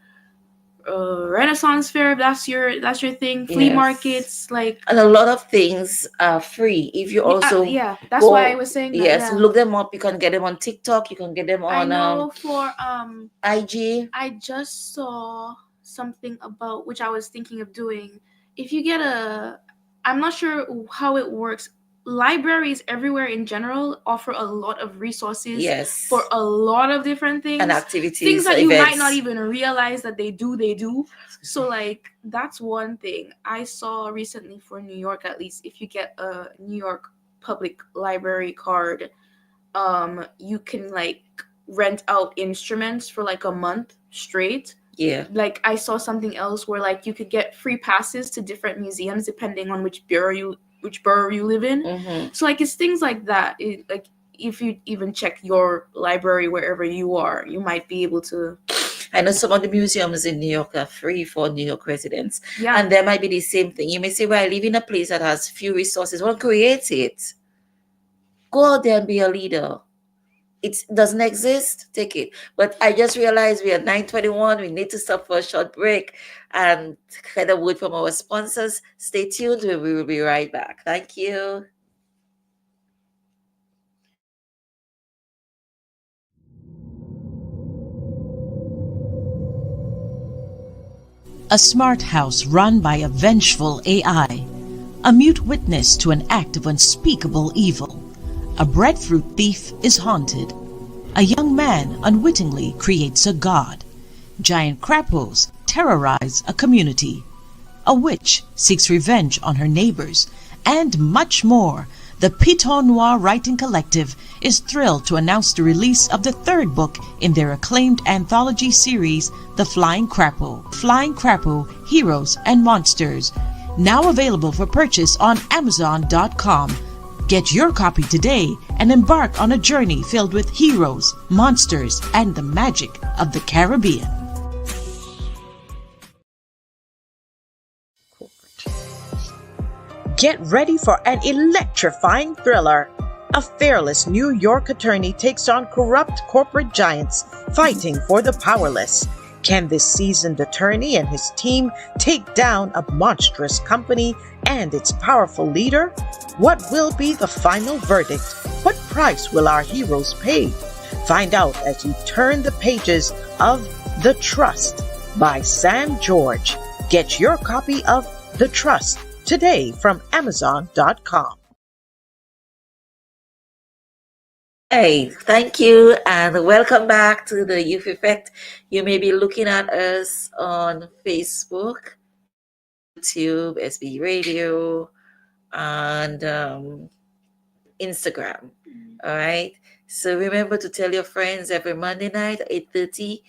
Renaissance fair if that's your thing, flea markets, like, and a lot of things are free if you also that's why I was saying that. Yes, look them up. You can get them on TikTok, you can get them on for IG. I just saw something about which I was thinking of doing. If you get I'm not sure how it works. Libraries everywhere in general offer a lot of resources for a lot of different things and activities, things that events. You might not even realize that they do. So like that's one thing I saw recently for New York. At least if you get a New York Public Library card, you can like rent out instruments for like a month straight. Yeah. Like I saw something else where like you could get free passes to different museums depending on which borough you live in. Mm-hmm. So like it's things like that. Like if you even check your library wherever you are, you might be able to. I know some of the museums in New York are free for New York residents. Yeah. And there might be the same thing. You may say, well, I live in a place that has few resources. Well, create it. Go out there and be a leader. It doesn't exist, take it. But I just realized we are 9:21. We need to stop for a short break and get a word from our sponsors. Stay tuned. We will be right back. Thank you. A smart house run by a vengeful AI, a mute witness to an act of unspeakable evil. A breadfruit thief is haunted. A young man unwittingly creates a god. Giant crapos terrorize a community. A witch seeks revenge on her neighbors, and much more. The Piton Noir Writing Collective is thrilled to announce the release of the third book in their acclaimed anthology series, The Flying Crapo. Flying Crapo, Heroes and Monsters. Now available for purchase on Amazon.com. Get your copy today and embark on a journey filled with heroes, monsters, and the magic of the Caribbean. Get ready for an electrifying thriller. A fearless New York attorney takes on corrupt corporate giants fighting for the powerless. Can this seasoned attorney and his team take down a monstrous company and its powerful leader? What will be the final verdict? What price will our heroes pay? Find out as you turn the pages of The Trust by Sam George. Get your copy of The Trust today from Amazon.com. Hey, thank you, and welcome back to the Youth Effect. You may be looking at us on Facebook, YouTube, SB Radio, and Instagram. All right. So remember to tell your friends every Monday night at 8:30.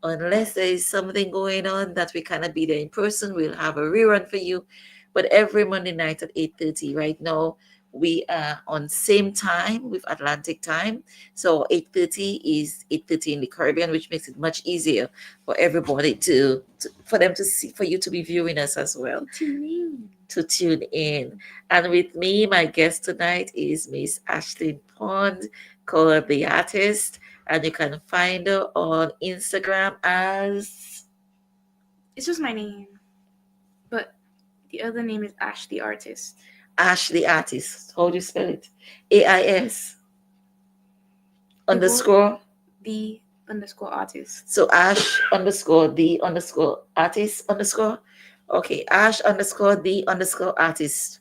Unless there is something going on that we cannot be there in person, we'll have a rerun for you. But every Monday night at 8:30. Right now, we are on same time with Atlantic time. So 8:30 is 8:30 in the Caribbean, which makes it much easier for everybody for them to see, for you to be viewing us as well. To tune in. And with me, my guest tonight is Miss Ashley Pond, called The Artist. And you can find her on Instagram as... It's just my name, but the other name is Ash the Artist. Ash the Artist. How do you spell it? AIS underscore the underscore artist. So Ash underscore the underscore artist underscore. Okay, Ash underscore the underscore artist.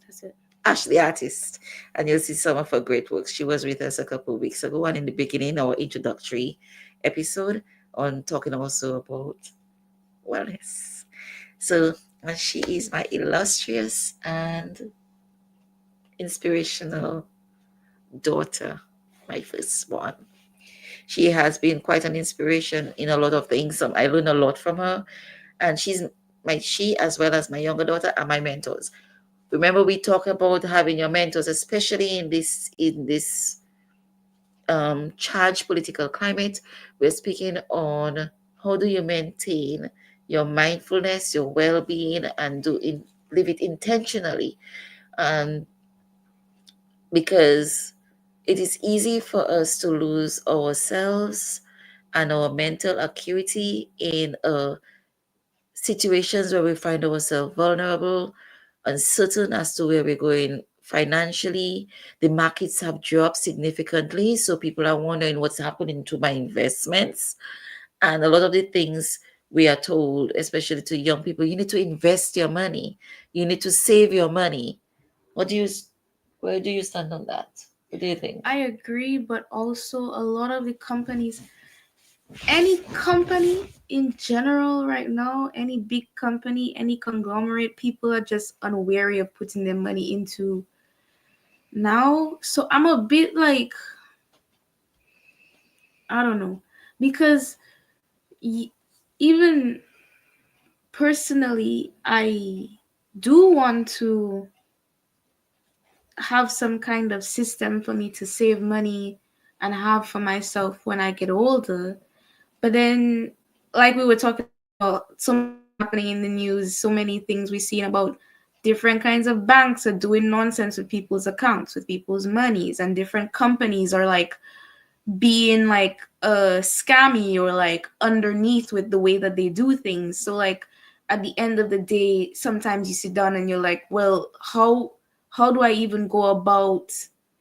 That's it. Ash the Artist. And you'll see some of her great works. She was with us a couple of weeks ago, and in the beginning, our introductory episode on talking also about wellness. So, and she is my illustrious and inspirational daughter, my first one. She has been quite an inspiration in a lot of things. I learn a lot from her, and she as well as my younger daughter are my mentors. Remember, we talk about having your mentors, especially in this charged political climate. We're speaking on how do you maintain your mindfulness, your well-being, and live it intentionally. Because it is easy for us to lose ourselves and our mental acuity in situations where we find ourselves vulnerable, uncertain as to where we're going financially. The markets have dropped significantly, so people are wondering what's happening to my investments. And a lot of the things we are told, especially to young people, you need to invest your money, you need to save your money. Where do you stand on that? What do you think? I agree, but also a lot of the companies, any company in general right now, any big company, any conglomerate, people are just unwary of putting their money into now. So I'm a bit like, I don't know, because even personally, I do want to have some kind of system for me to save money and have for myself when I get older. But then, like we were talking about, so much happening in the news, so many things we've seen about different kinds of banks are doing nonsense with people's accounts, with people's monies, and different companies are like being like scammy or like underneath with the way that they do things. So like at the end of the day, sometimes you sit down and you're like, well, how do I even go about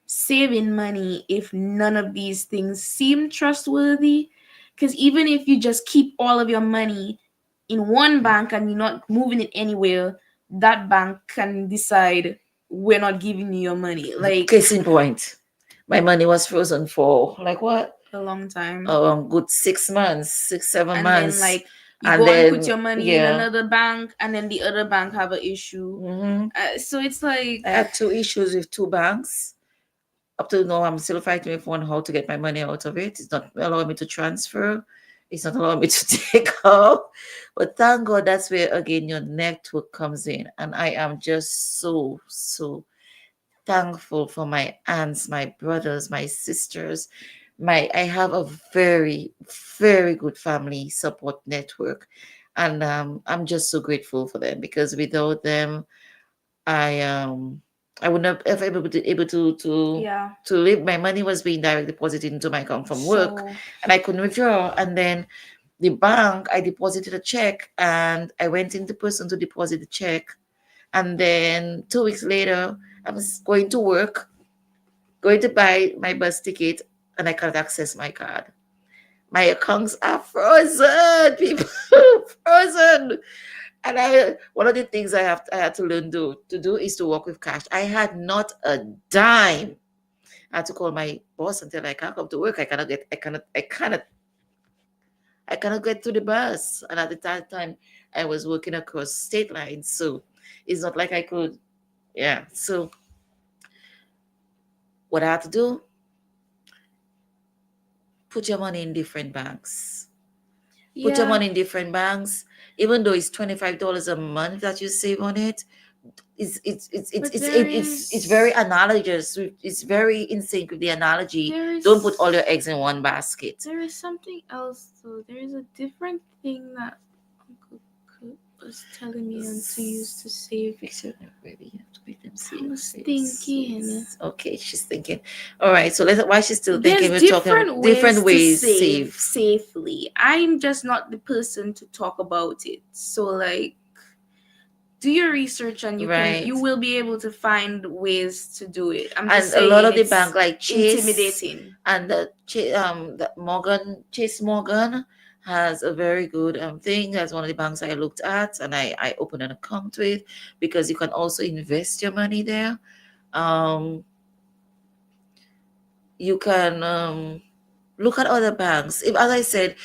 saving money if none of these things seem trustworthy? Because even if you just keep all of your money in one bank and you're not moving it anywhere, that bank can decide we're not giving you your money. Like, case in point, my money was frozen for like what? A long time. Good 6 months, 7 and months. Then like you and go then, and put your money in another bank, and then the other bank have an issue. So it's like I had 2 issues with 2 banks. Up to now, I'm still fighting with one how to get my money out of it. It's not allowing me to transfer. It's not allowing me to take out. But thank God that's where, again, your network comes in. And I am just so, so thankful for my aunts, my brothers, my sisters. I have a very, very good family support network. And I'm just so grateful for them, because without them, I would not have able Yeah. to live. My money was being direct deposited into my account from work, So and I couldn't withdraw. And then the bank, I deposited a check, and I went in the person to deposit the check, and then 2 weeks later, I was going to work, going to buy my bus ticket, and I cannot access my card. My accounts are frozen, people, frozen. And one of the things I had to learn to do is to work with cash. I had not a dime. I had to call my boss and tell her I can't come to work. I cannot get to the bus. And at the time, I was working across state lines, so it's not like I could. Yeah. So what I had to do, put your money in different banks. Put your yeah, money in different banks, even though it's $25 a month that you save on it. but there It's very is analogous. It's very in sync with the analogy. there Don't put all is your eggs in one basket. there is something else though. There is a different thing that Uncle Kurt was telling me and to use to save. Fix your baby. You have to make them I see. was thinking. Okay, she's thinking. All right. So let's. Why she's still thinking? There's We're talking different ways to save safely. I'm just not the person to talk about it. So like, do your research and you Right. you will be able to find ways to do it. I'm And just a lot saying of the it's bank like Chase intimidating. and the Chase Morgan has a very good thing. That's one of the banks I looked at, and I opened an account with, because you can also invest your money there. You can look at other banks. If, as I said,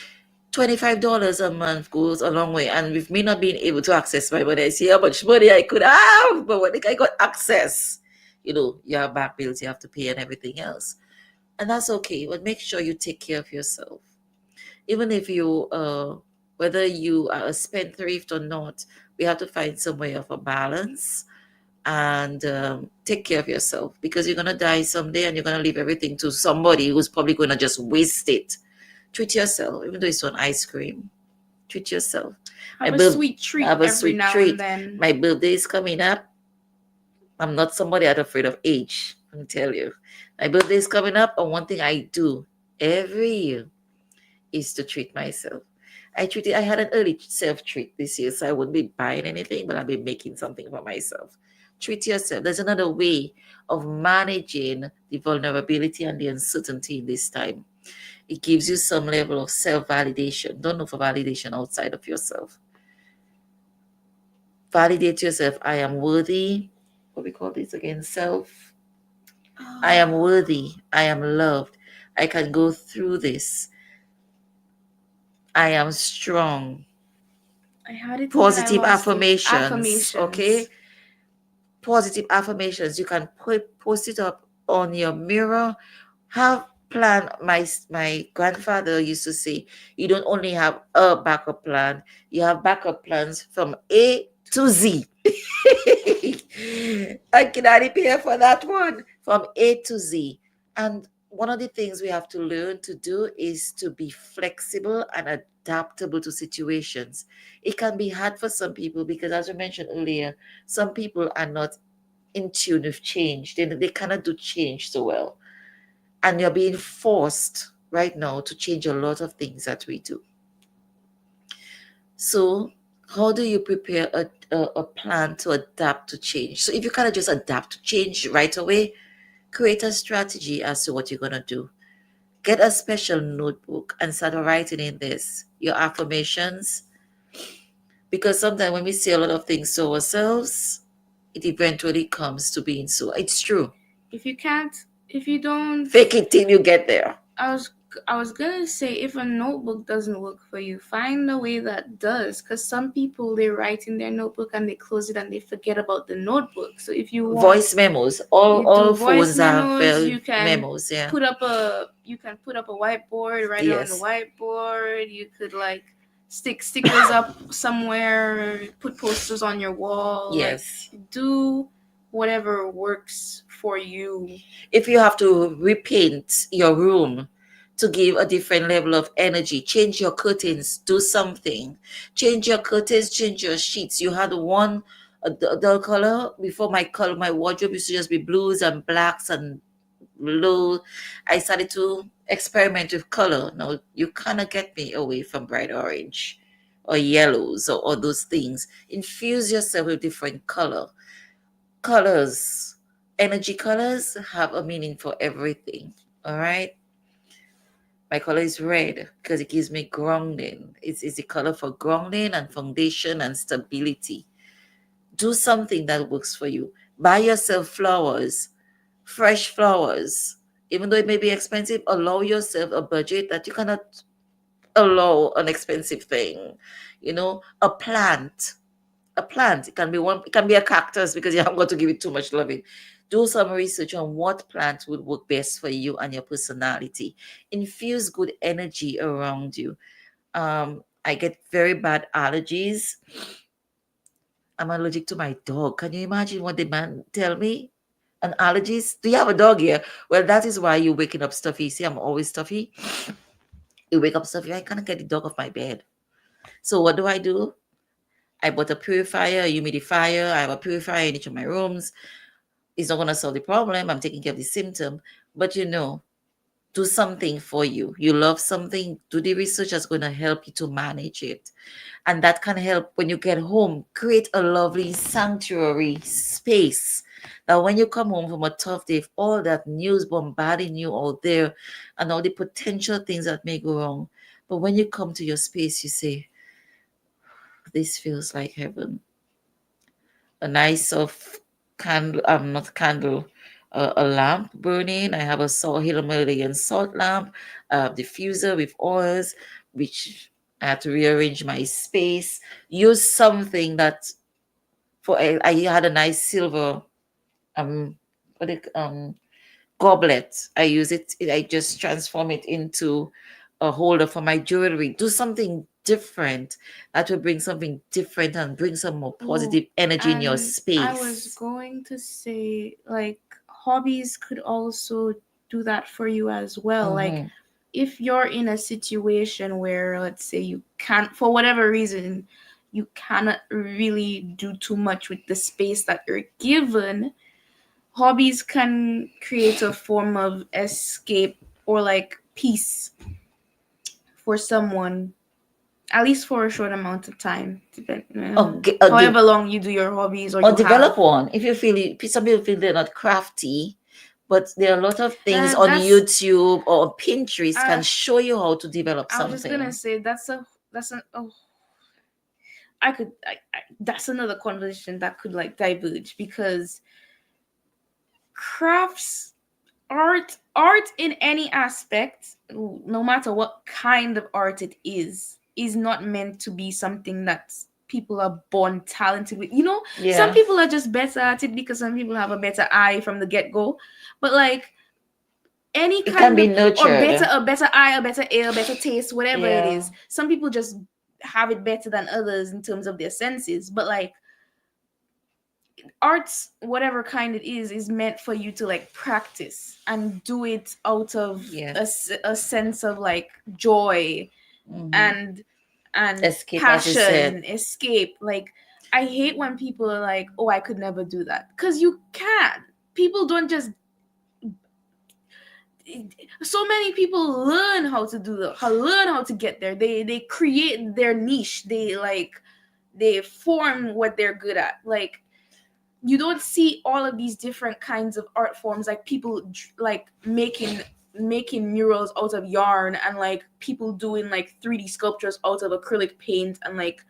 $25 a month goes a long way. And with me not being able to access my money, I see how much money I could have. But when I got access, you have back bills you have to pay and everything else. And that's okay. But make sure you take care of yourself. Even if whether you are a spendthrift or not, we have to find some way of a balance and take care of yourself, because you're going to die someday and you're going to leave everything to somebody who's probably going to just waste it. Treat yourself, even though it's on ice cream. Treat yourself. Have a sweet treat have a every sweet now treat. and then. My birthday is coming up. I'm not somebody that's afraid of age. Let me tell you. My birthday is coming up, and one thing I do every year is to treat myself. I had an early self-treat this year, so I wouldn't be buying anything, but I'll be making something for myself. Treat yourself. There's another way of managing the vulnerability and the uncertainty in this time. It gives you some level of self-validation. Don't look for validation outside of yourself. Validate yourself. I am worthy. What we call this again? Self. I am worthy. I am loved. I can go through this. I am strong. I had it. Positive affirmations. Okay. Positive affirmations. You can post it up on your mirror. Have plan. My grandfather used to say, you don't only have a backup plan, you have backup plans from A to Z. I cannot pay for that one, from A to Z. And one of the things we have to learn to do is to be flexible and adaptable to situations. It can be hard for some people because, as we mentioned earlier, some people are not in tune with change. They cannot do change so well. And you're being forced right now to change a lot of things that we do. So how do you prepare a plan to adapt to change? So if you kind of just adapt to change right away, create a strategy as to what you're going to do. Get a special notebook and start writing in this your affirmations. Because sometimes when we say a lot of things to ourselves, it eventually comes to being so. It's true. If you don't fake it till you get there. I was gonna say, if a notebook doesn't work for you, find a way that does. Because some people, they write in their notebook and they close it and they forget about the notebook. So if you want voice memos, all phones have you can memos. Yeah. put up a whiteboard, write it on the whiteboard. You could stick stickers up somewhere, put posters on your wall. Yes. Do whatever works for you. If you have to repaint your room to give a different level of energy, change your curtains, do something. Change your curtains, change your sheets. You had a a dull color. Before, my wardrobe used to just be blues and blacks and blue. I started to experiment with color. Now you kind of get me away from bright orange or yellows or those things. Infuse yourself with different colors. Energy colors have a meaning for everything. All right. My color is red because it gives me grounding. It's the color for grounding and foundation and stability. Do something that works for you. Buy yourself flowers, fresh flowers. Even though it may be expensive, allow yourself a budget that you cannot allow an expensive thing. A plant. A plant. It can be one, it can be a cactus because you haven't got to give it too much loving. Do some research on what plant would work best for you and your personality. Infuse good energy around you. I get very bad allergies. I'm allergic to my dog. Can you imagine what the man tell me? An allergies? Do you have a dog here? Well, that is why you're waking up stuffy. See, I'm always stuffy. You wake up stuffy. I can't get the dog off my bed. So what do? I bought a purifier, a humidifier. I have a purifier in each of my rooms. It's not going to solve the problem. I'm taking care of the symptom. But do something for you. You love something, do the research that's going to help you to manage it. And that can help when you get home. Create a lovely sanctuary space that when you come home from a tough day, if all that news bombarding you out there and all the potential things that may go wrong, but when you come to your space, you say, this feels like heaven. A nice soft candle, not candle, a lamp burning. I have a Himalayan salt lamp, diffuser with oils, which I had to rearrange my space. Use something that I had a nice silver what it, goblet. I use it. I just transform it into a holder for my jewelry. Do something different that will bring something different and bring some more positive energy in your space. I was going to say, like, hobbies could also do that for you as well. Like, if you're in a situation where, let's say, you can't, for whatever reason, you cannot really do too much with the space that you're given, hobbies can create a form of escape or like peace for someone, at least for a short amount of time. However long you do your hobbies, or develop one. If you feel some people feel they're not crafty, but there are a lot of things on YouTube or Pinterest can show you how to develop something. I was just gonna say that's that's another conversation that could like diverge, because crafts, art in any aspect, no matter what kind of art it is not meant to be something that people are born talented with. Some people are just better at it because some people have a better eye from the get-go, but like any kind can be nurtured, or a better eye, a better ear, a better taste, whatever it is. Some people just have it better than others in terms of their senses, but like arts, whatever kind it is meant for you to like practice and do it out of a sense of like joy and escape, passion, escape. Like, I hate when people are like, oh, I could never do that, because you can. People don't just, so many people learn how to learn how to get there. They create their niche. They form what they're good at. Like, you don't see all of these different kinds of art forms, like people like making murals out of yarn, and like people doing like 3D sculptures out of acrylic paint, and like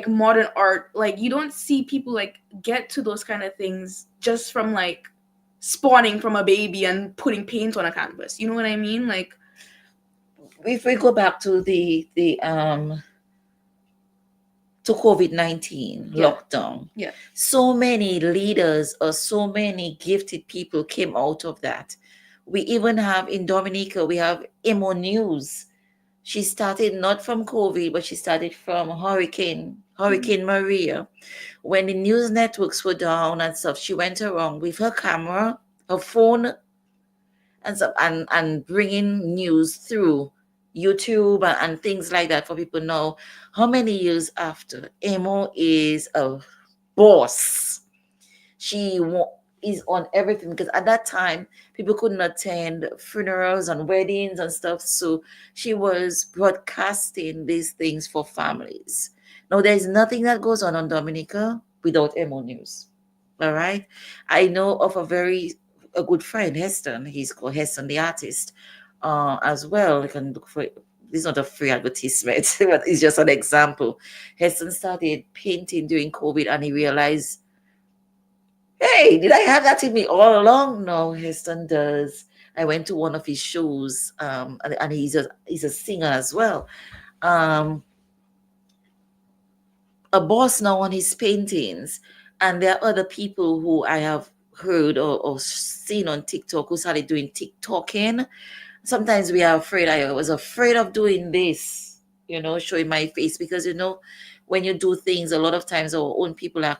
modern art. Like, you don't see people like get to those kind of things just from like spawning from a baby and putting paint on a canvas. You know what I mean? Like, if we go back to the to COVID-19 lockdown. So many leaders or so many gifted people came out of that. We even have in Dominica, we have Emo News. She started not from COVID, but she started from Hurricane Maria. When the news networks were down and stuff, she went around with her camera, her phone, and stuff, and bringing news through YouTube and things like that for people to know. How many years after, Emo is a boss. She is on everything because at that time people couldn't attend funerals and weddings and stuff. So she was broadcasting these things for families. Now there's nothing that goes on Dominica without MO News. All right. I know of a good friend, Heston. He's called Heston the artist, as well. You can look for it. It's not a free advertisement, but it's just an example. Heston started painting during COVID and he realized, hey, did I have that in me all along? No, Heston does. I went to one of his shows, and he's a singer as well. Um, a boss now on his paintings, and there are other people who I have heard or seen on TikTok who started doing TikToking. Sometimes we are afraid. I was afraid of doing this, showing my face because when you do things, a lot of times our own people are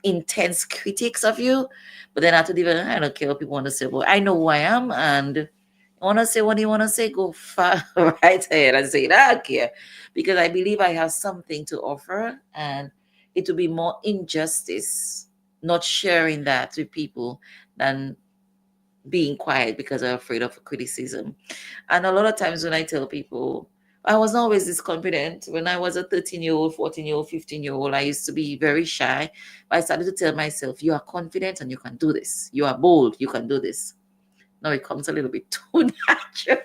intense critics of you, but then after even I don't care what people want to say. But I know who I am, and you want to say what you want to say, go far right ahead and say it. I don't care because I believe I have something to offer, and it will be more injustice not sharing that with people than being quiet because I'm afraid of criticism. And a lot of times when I tell people, I was always this confident. When I was a 13-year-old, 14-year-old, 15-year-old, I used to be very shy. But I started to tell myself, you are confident and you can do this. You are bold, you can do this. Now it comes a little bit too natural.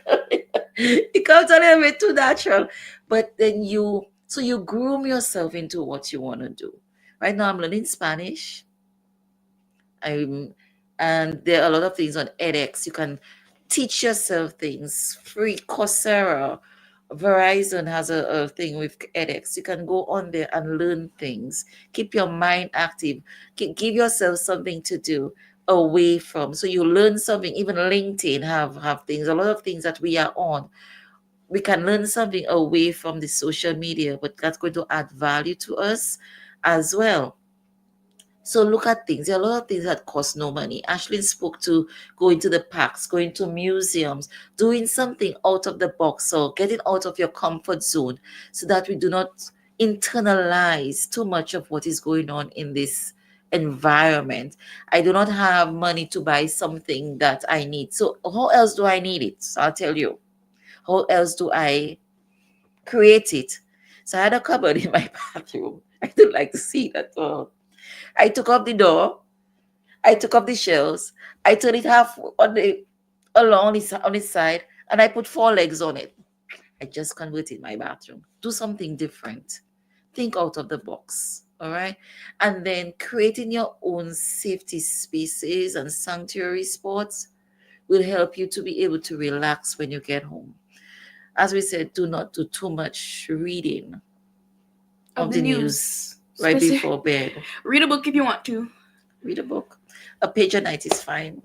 It comes a little bit too natural. But then you groom yourself into what you want to do. Right now I'm learning Spanish. And there are a lot of things on edX. You can teach yourself things free. Coursera, Verizon has a thing with edX. You can go on there and learn things. Keep your mind active. Give yourself something to do away from. So you learn something. Even LinkedIn have things. A lot of things that we are on. We can learn something away from the social media, but that's going to add value to us as well. So look at things. There are a lot of things that cost no money. Ashlyn spoke to going to the parks, going to museums, doing something out of the box, or getting out of your comfort zone so that we do not internalize too much of what is going on in this environment. I do not have money to buy something that I need. So how else do I need it? So I'll tell you. How else do I create it? So I had a cupboard in my bathroom. I don't like to see it at all. I took up the door. I took up the shelves. I turned it half along on its side, and I put 4 legs on it. I just converted my bathroom. Do something different. Think out of the box. All right. And then creating your own safety spaces and sanctuary spots will help you to be able to relax when you get home. As we said, do not do too much reading of the news right before bed. Read a book if you want to. Read a book. A page a night is fine.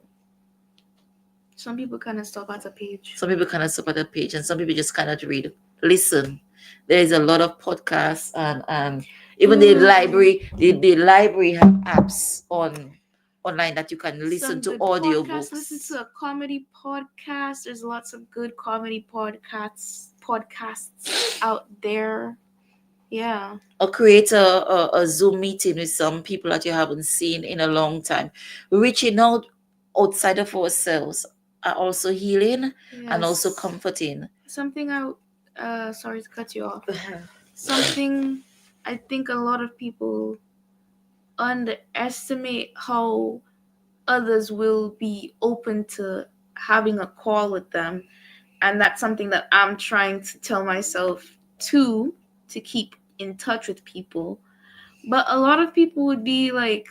Some people kind of stop at a page. Some people kind of stop at a page, and some people just cannot read. Listen, there's a lot of podcasts, and even the library. The library have apps online that you can listen to audio books. Listen to a comedy podcast. There's lots of good comedy podcasts out there. Yeah. Or create a Zoom meeting with some people that you haven't seen in a long time. Reaching out outside of ourselves are also healing and also comforting. Something sorry to cut you off. Something I think a lot of people underestimate how others will be open to having a call with them. And that's something that I'm trying to tell myself to keep in touch with people. But a lot of people would be like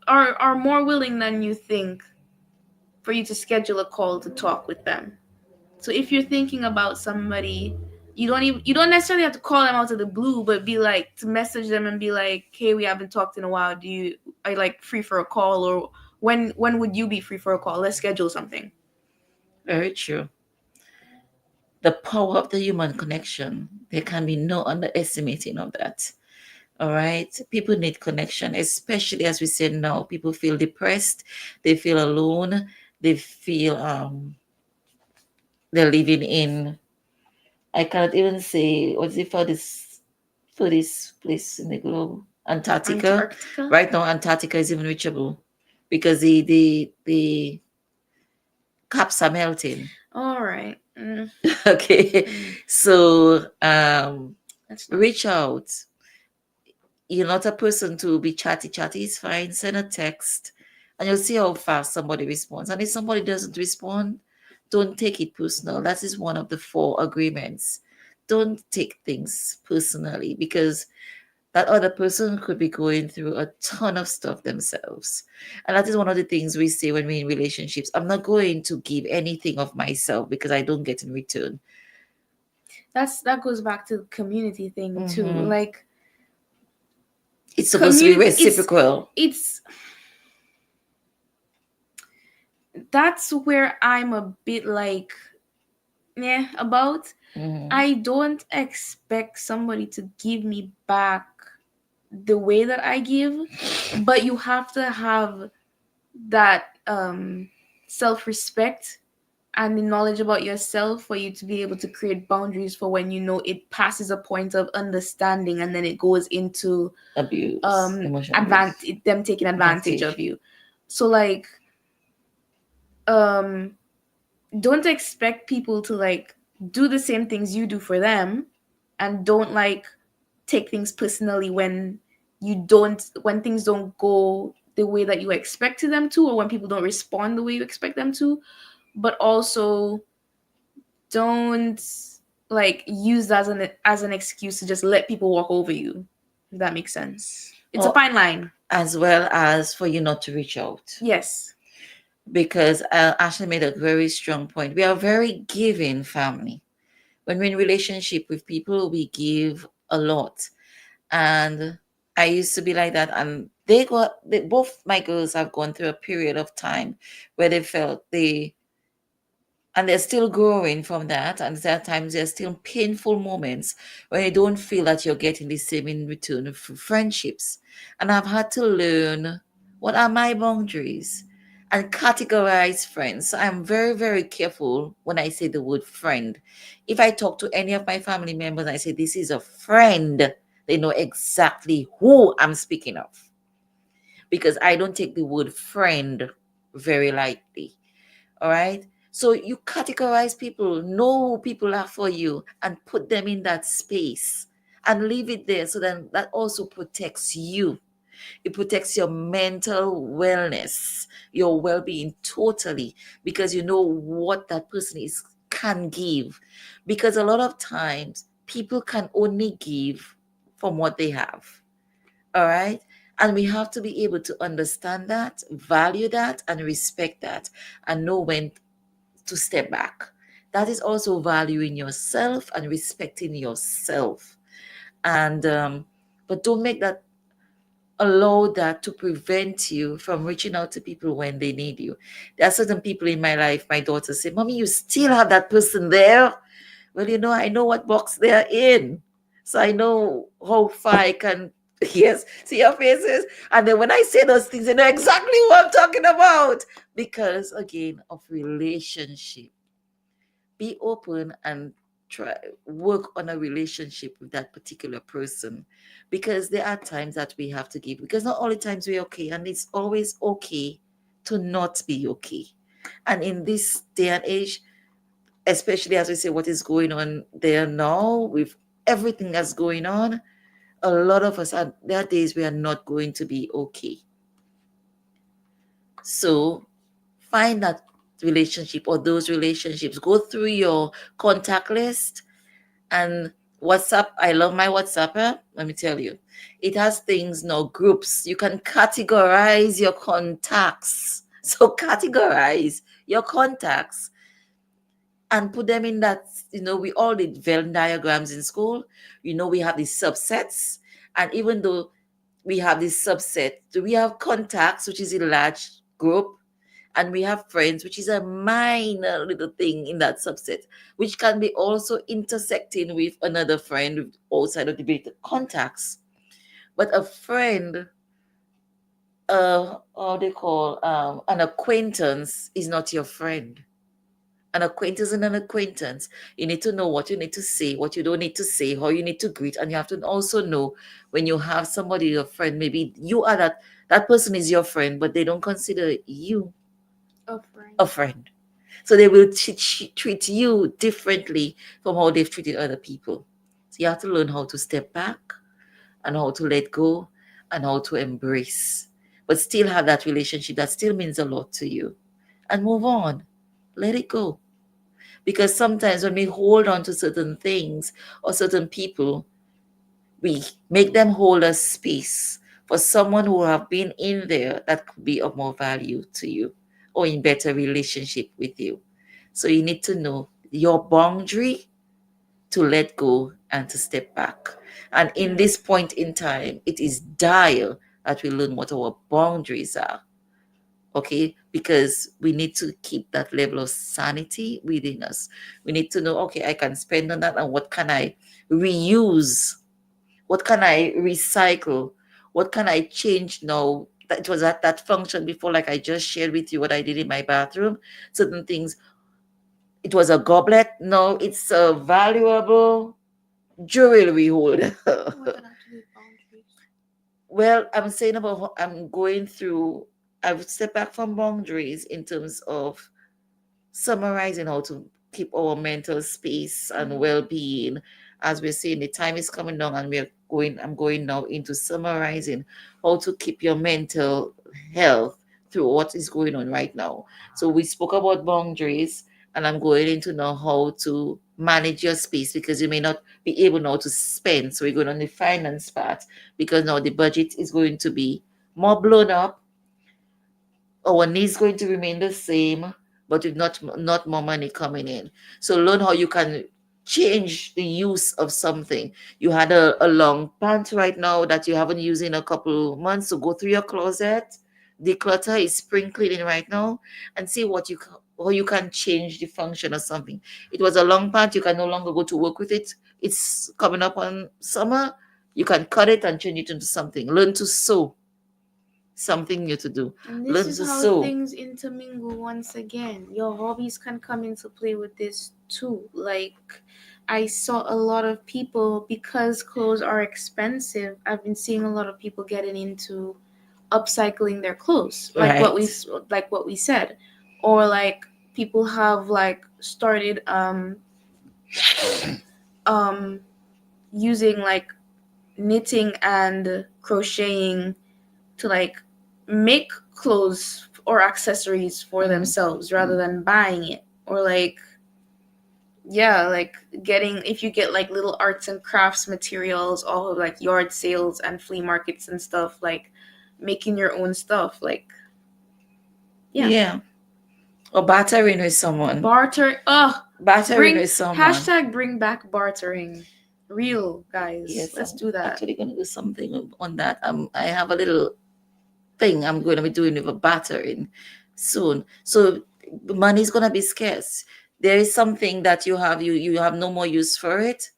are more willing than you think for you to schedule a call to talk with them. So if you're thinking about somebody, you don't necessarily have to call them out of the blue, but be like to message them and be like, hey, we haven't talked in a while. Are you like free for a call, or when would you be free for a call? Let's schedule something. Very true. The power of the human connection. There can be no underestimating of that. All right. People need connection, especially as we said now. People feel depressed. They feel alone. They feel they're living in. I cannot even say what's it for this place in the globe. Antarctica. Antarctica. Right now, Antarctica is even reachable because the caps are melting. All right. Okay, so That's not. reach out. You're not a person to be chatty chatty. It's fine. Send a text, and you'll see how fast somebody responds. And if somebody doesn't respond, don't take it personal. That is one of the 4 agreements. Don't take things personally because that other person could be going through a ton of stuff themselves. And that is one of the things we say when we're in relationships. I'm not going to give anything of myself because I don't get in return. That goes back to the community thing too. Mhm. Like It's supposed to be community, reciprocal. it's that's where I'm a bit like, yeah, about. Mhm. I don't expect somebody to give me back the way that I give, but you have to have that self-respect and the knowledge about yourself for you to be able to create boundaries for when you know it passes a point of understanding and then it goes into Abuse, emotional abuse. them taking advantage of you. So like don't expect people to like do the same things you do for them, and don't like take things personally when when things don't go the way that you expected them to, or when people don't respond the way you expect them to. But also don't like use that as an excuse to just let people walk over you, if that makes sense. It's a fine line. As well as for you not to reach out. Yes. Because Ashley made a very strong point. We are a very giving family. When we're in relationship with people, we give a lot. And I used to be like that. And both my girls have gone through a period of time where they felt and they're still growing from that. And there are times there's still painful moments when you don't feel that you're getting the same in return for friendships. And I've had to learn what are my boundaries and categorize friends. So I'm very, very careful when I say the word friend. If I talk to any of my family members, I say this is a friend, they know exactly who I'm speaking of. Because I don't take the word friend very lightly. All right. So you categorize people, know who people are for you, and put them in that space and leave it there. So then that also protects you. It protects your mental wellness, your well-being totally, because you know what that person can give. Because a lot of times people can only give from what they have. All right. And we have to be able to understand that, value that, and respect that, and know when to step back. That is also valuing yourself and respecting yourself. And but don't make that allow that to prevent you from reaching out to people when they need you. There are certain people in my life, my daughter say, Mommy, you still have that person there. Well, I know what box they're in. So I know how far I can, yes, see your faces. And then when I say those things, you know exactly what I'm talking about. Because again, of relationship. Be open and try work on a relationship with that particular person, because there are times that we have to give, because not all the times we're okay, and it's always okay to not be okay. And in this day and age, especially as we say what is going on there now with everything that's going on, a lot of us there are days we are not going to be okay. So find that relationship or those relationships, go through your contact list. And WhatsApp, I love my WhatsApp. Let me tell you, it has things now, groups. You can categorize your contacts. So categorize your contacts and put them in that, we all did Venn diagrams in school. We have these subsets. And even though we have this subset, we have contacts, which is a large group, and we have friends, which is a minor little thing in that subset, which can be also intersecting with another friend outside of the big contacts. But a friend, how they call an acquaintance, is not your friend. An acquaintance and an acquaintance. You need to know what you need to say, what you don't need to say, how you need to greet, and you have to also know when you have somebody, your friend, maybe you are that person is your friend, but they don't consider you A friend. a friend. So they will treat you differently from how they've treated other people. So you have to learn how to step back and how to let go and how to embrace, but still have that relationship that still means a lot to you and move on. Let it go. Because sometimes when we hold on to certain things or certain people, we make them hold a space for someone who have been in there that could be of more value to you or in better relationship with you. So you need to know your boundary to let go and to step back. And in this point in time, it is dire that we learn what our boundaries are. Okay, because we need to keep that level of sanity within us. We need to know, okay, I can spend on that, and what can I reuse? What can I recycle? What can I change now? That was at that function before, like I just shared with you what I did in my bathroom. Certain things, it was a goblet. No, it's a valuable jewelry holder. What are actually boundaries? Well, I'm saying about I'm going through, I've stepped back from boundaries in terms of summarizing how to keep our mental space and well-being. As we're saying, the time is coming down, and I'm going now into summarizing how to keep your mental health through what is going on right now. So we spoke about boundaries, and I'm going into now how to manage your space, because you may not be able now to spend. So we're going on the finance part, because now the budget is going to be more blown up. Our needs going to remain the same, but with not more money coming in. So learn how you can change the use of something. You had a long pant right now that you haven't used in a couple months, so go through your closet, declutter, is spring cleaning right now, and see how you can change the function of something. It was a long pant, you can no longer go to work with it. It's coming up on summer, you can cut it and change it into something. Learn to sew, something new to do. And this Learn is to how sew. things intermingle once again. Your hobbies can come into play with this too. Like, I saw a lot of people, because clothes are expensive, I've been seeing a lot of people getting into upcycling their clothes, Right. like what we said, or like people have like started um using like knitting and crocheting to like make clothes or accessories for themselves rather than buying it, or like, yeah, like getting, if you get like little arts and crafts materials off of like yard sales and flea markets and stuff, like making your own stuff, like, yeah. Yeah. Or bartering with someone. Barter. Bartering Bring with someone. hashtag bring back bartering. Real guys. Yes, Let's I'm do that. actually going to do something on that. I have a little thing I'm going to be doing with a bartering soon. So money is going to be scarce. There is something that you have no more use for it.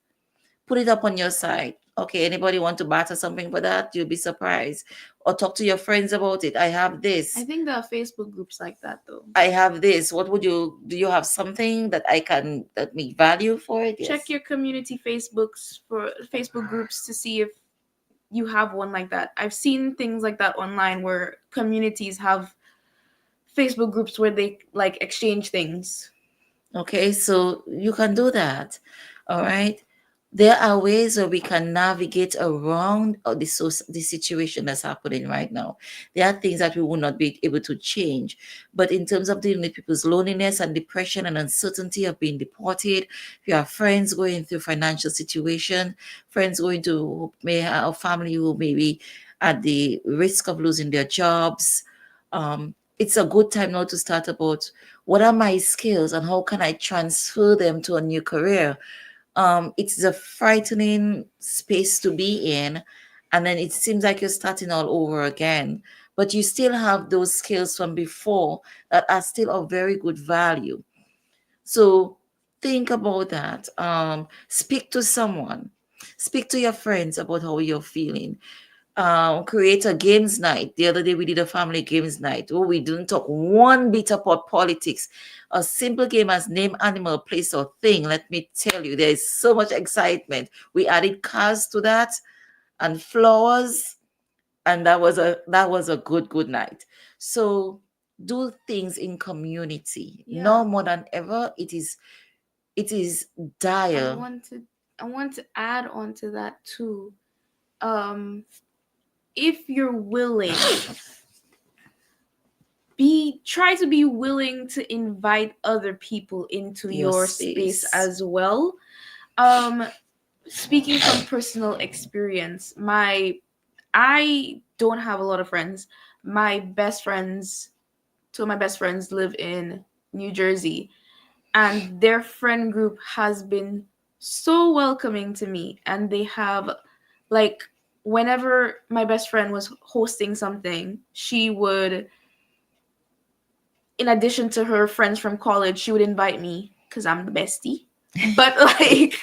Put it up on your site. Okay, anybody want to barter something for that? You'll be surprised. Or talk to your friends about it. I have this. I think there are Facebook groups like that though. I have this. What would you do? You have something that I can that make value for it? Yes. Check your community Facebook groups to see if you have one like that. I've seen things like that online where communities have Facebook groups where they like exchange things. Okay, so you can do that. All right. There are ways where we can navigate around the situation that's happening right now. There are things that we will not be able to change. But in terms of dealing with people's loneliness and depression and uncertainty of being deported, if you have friends going through financial situation, friends going to who may have family who may be at the risk of losing their jobs, it's a good time now to start about what are my skills and how can I transfer them to a new career. It's a frightening space to be in, and then it seems like you're starting all over again, but you still have those skills from before that are still of very good value. So think about that. Speak to someone, speak to your friends about how you're feeling. create a games night. The other day we did a family games night. Oh, we didn't talk one bit about politics. A simple game as name, animal, place, or thing. Let me tell you, there is so much excitement. We added cars to that and flowers, and that was a good night. So do things in community. Yeah. No more than ever. It is I dire. want to add on to that too. If you're willing, try to be willing to invite other people into Your your space. space as well. Speaking from personal experience, I don't have a lot of friends. My best friends, two of my best friends live in New Jersey, and their friend group has been so welcoming to me. And they have, like, whenever my best friend was hosting something, she would, in addition to her friends from college, she would invite me because I'm the bestie. But like,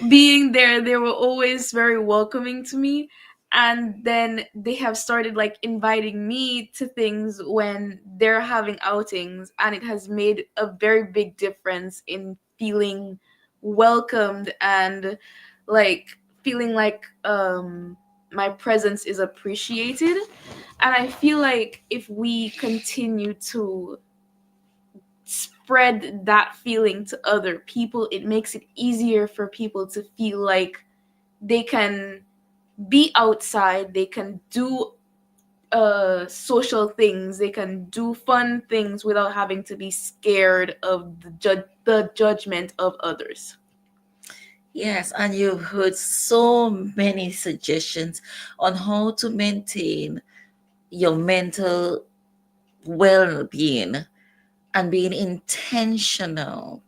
being there, they were always very welcoming to me. And then they have started like inviting me to things when they're having outings, and it has made a very big difference in feeling welcomed and like feeling like my presence is appreciated. And I feel like if we continue to spread that feeling to other people, it makes it easier for people to feel like they can be outside, they can do social things, they can do fun things without having to be scared of the judgment of others. Yes, and you've heard so many suggestions on how to maintain your mental well-being and being intentional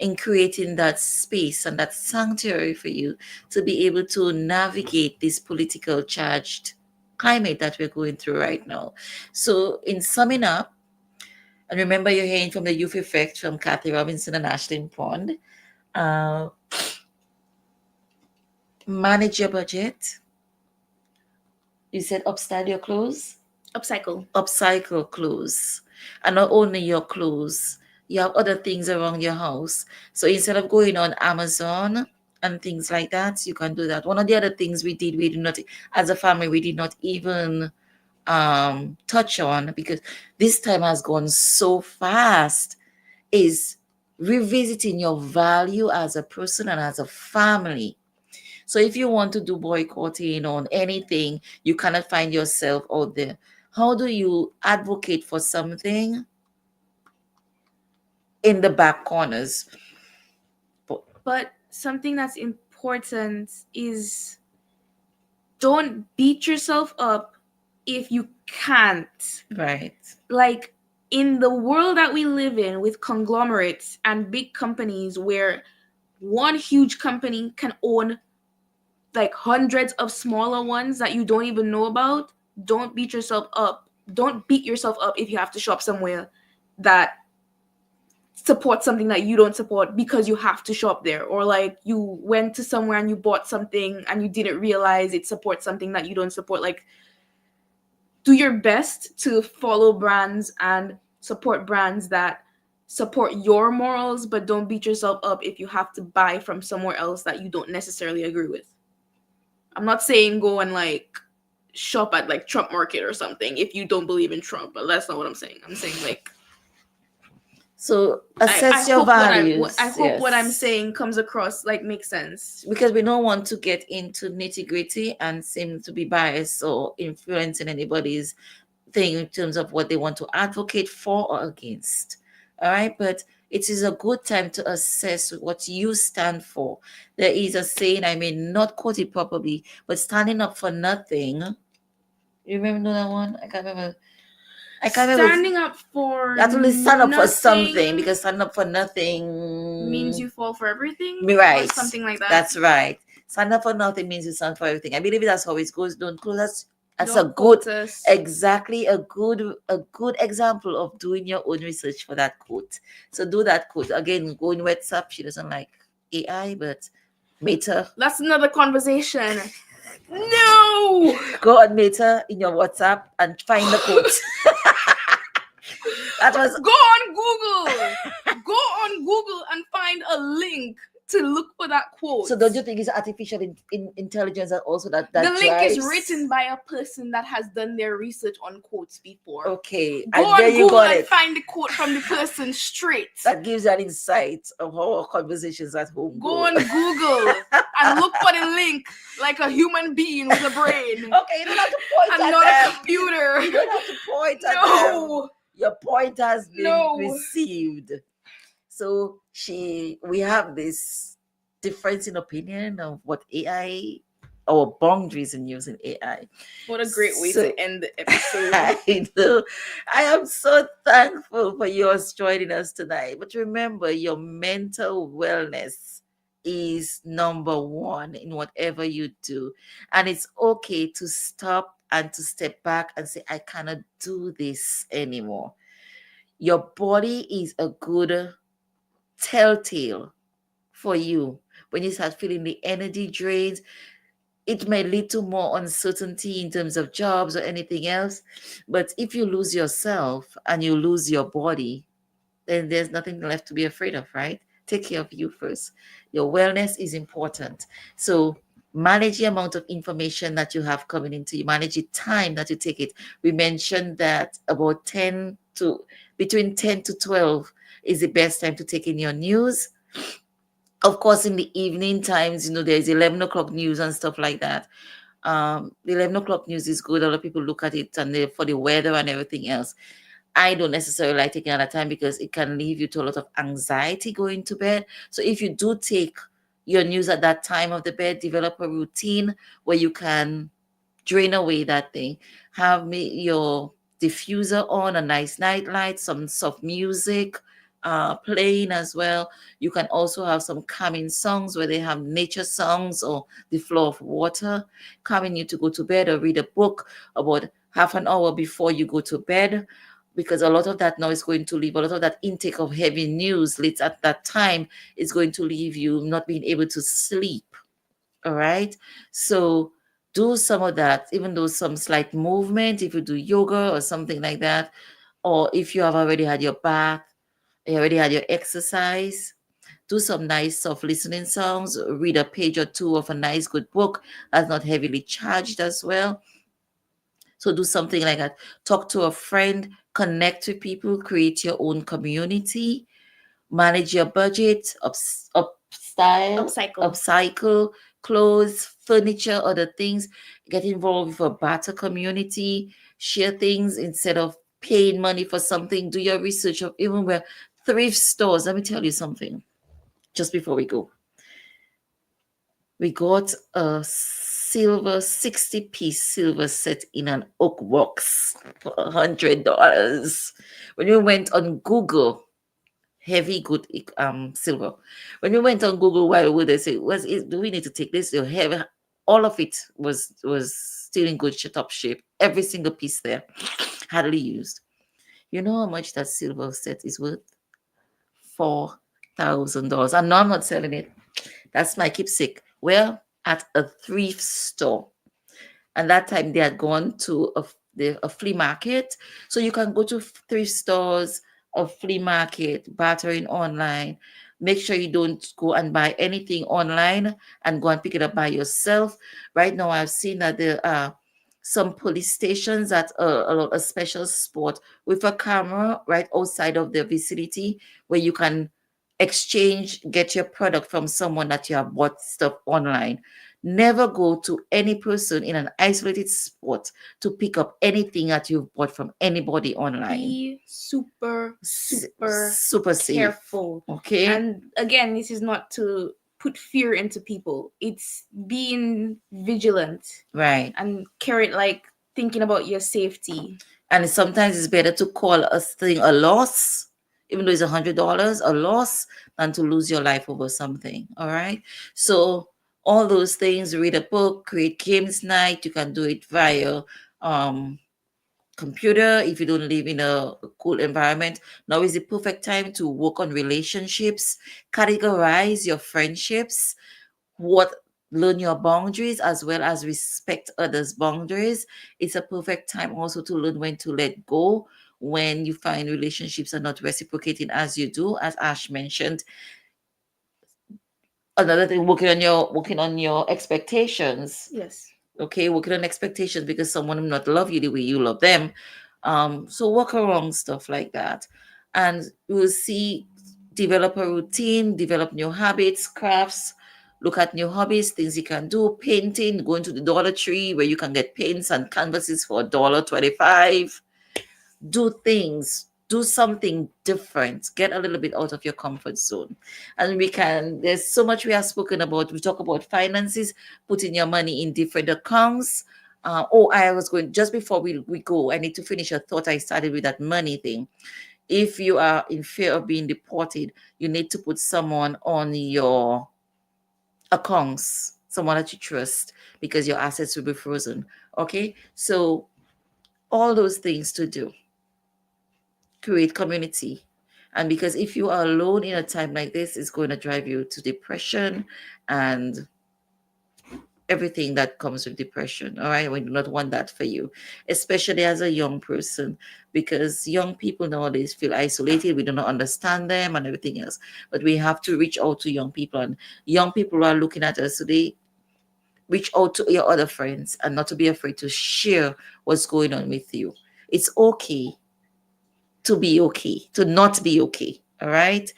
in creating that space and that sanctuary for you to be able to navigate this political charged climate that we're going through right now. So, in summing up, and remember you're hearing from the Youth Effect from Kathy Robinson and Ashlyn Pond. Uh, manage your budget. You said upstyle your clothes? Upcycle clothes. And not only your clothes, you have other things around your house. So instead of going on Amazon and things like that, you can do that. One of the other things we did not, as a family, we did not even touch on, because this time has gone so fast, is revisiting your value as a person and as a family. So if you want to do boycotting on anything, you cannot find yourself out there. How do you advocate for something in the back corners? But something that's important is don't beat yourself up if you can't. Right. Like, in the world that we live in with conglomerates and big companies where one huge company can own like hundreds of smaller ones that you don't even know about, don't beat yourself up. Don't beat yourself up if you have to shop somewhere that supports something that you don't support because you have to shop there, or like you went to somewhere and you bought something and you didn't realize it supports something that you don't support. Like, do your best to follow brands and support brands that support your morals, but don't beat yourself up if you have to buy from somewhere else that you don't necessarily agree with. I'm not saying go and like shop at like Trump Market or something if you don't believe in Trump, but that's not what I'm saying. I'm saying like, so assess your values. I hope what I'm saying comes across, like, makes sense. Because we don't want to get into nitty-gritty and seem to be biased or influencing anybody's thing in terms of what they want to advocate for or against. All right, but it is a good time to assess what you stand for. There is a saying, I may not quote it properly, but standing up for nothing. You remember that one? I can't remember. Standing up for You have to really stand up for nothing something, because standing up for nothing means you fall for everything, right? or something like that. That's right. Stand up for nothing means you stand for everything. I believe that's how it goes. Don't close us. That's Don't a good, quote us. exactly a good example of doing your own research for that quote. So do that quote again. Go in WhatsApp. She doesn't like AI, but Meta. That's another conversation. No. Go on Meta in your WhatsApp and find the quote. That was Go on Google. Go on Google and find a link to look for that quote. so. Don't you think it's artificial intelligence that also that the link drives? is written by a person that has done their research on quotes before. Okay, Go and there on you Google got and it. find the quote from the person straight. That gives you an insight of how our conversations at home Go on Google and look for the link like a human being with a brain. Okay, you don't have to point and at not them. a computer. You don't have to point at them. No. Your point has been No. received. So we have this difference in opinion of what AI, our boundaries in using AI. What a great way So- to end the episode. I know. I am so thankful for yours joining us tonight. But remember, your mental wellness is number one in whatever you do. And it's okay to stop and to step back and say, I cannot do this anymore. Your body is a good telltale for you. When you start feeling the energy drains, it may lead to more uncertainty in terms of jobs or anything else. But if you lose yourself and you lose your body, then there's nothing left to be afraid of, right? Take care of you first. Your wellness is important. So manage the amount of information that you have coming into you, manage the time that you take it. We mentioned that about between 10 to 12 is the best time to take in your news. Of course, in the evening times, there's 11 o'clock news and stuff like that. The 11 o'clock news is good. A lot of people look at it and for the weather and everything else. I don't necessarily like taking at that time because it can leave you to a lot of anxiety going to bed. So if you do take your news at that time of the bed, develop a routine where you can drain away that thing. Have your diffuser on, a nice night light, some soft music playing as well. You can also have some calming songs where they have nature songs or the flow of water calming you to go to bed, or read a book about half an hour before you go to bed, because a lot of that now is going to leave, a lot of that intake of heavy news late at that time is going to leave you not being able to sleep. All right. So do some of that, even though some slight movement, if you do yoga or something like that, or if you have already had your bath, you already had your exercise, do some nice soft listening songs, read a page or two of a nice good book that's not heavily charged as well. So do something like that. Talk to a friend, connect with people, create your own community, manage your budget, upcycle clothes, furniture, other things. Get involved with a barter community, share things instead of paying money for something. Do your research of even where thrift stores. Let me tell you something just before we go. We got a 60-piece silver set in an oak box for $100. When we went on Google, heavy good silver. When we went on Google, why would they say, do we need to take this? Heavy, all of it was still in good top shape. Every single piece there, hardly used. You know how much that silver set is worth? $4,000. And no, I'm not selling it. That's my keepsake. Well, at a thrift store. And that time they had gone to a flea market. So you can go to thrift stores, a flea market, bartering online. Make sure you don't go and buy anything online and go and pick it up by yourself. Right now, I've seen that there are some police stations that are a special spot with a camera right outside of the vicinity where you can get your product from someone that you have bought stuff online. Never go to any person in an isolated spot to pick up anything that you've bought from anybody online. Be super safe. careful. Okay. And again, this is not to put fear into people. It's being vigilant. Right. And thinking about your safety. And sometimes it's better to call a thing a loss, even though it's $100, a loss, than to lose your life over something. All right. So all those things, read a book, create games night. You can do it via computer if you don't live in a cool environment. Now is the perfect time to work on relationships, categorize your friendships, what learn your boundaries as well as respect others' boundaries. It's a perfect time also to learn when to let go when you find relationships are not reciprocating as you do, as Ash mentioned. Another thing, working on your expectations. Yes. Okay, working on expectations because someone will not love you the way you love them. So work around stuff like that, and you will see, develop a routine, develop new habits, crafts, look at new hobbies, things you can do, painting, going to the Dollar Tree where you can get paints and canvases for $1.25. Do things, do something different, get a little bit out of your comfort zone. And there's so much we have spoken about. We talk about finances, putting your money in different accounts. I was going, just before we go, I need to finish a thought I started with that money thing. If you are in fear of being deported, you need to put someone on your accounts, someone that you trust, because your assets will be frozen. Okay, so all those things to do. Create community. And because if you are alone in a time like this, it's going to drive you to depression and everything that comes with depression. All right, we do not want that for you, especially as a young person, because young people nowadays feel isolated. We do not understand them and everything else. But we have to reach out to young people, and young people are looking at us today. Reach out to your other friends and not to be afraid to share what's going on with you. It's okay to be okay, to not be okay. All right.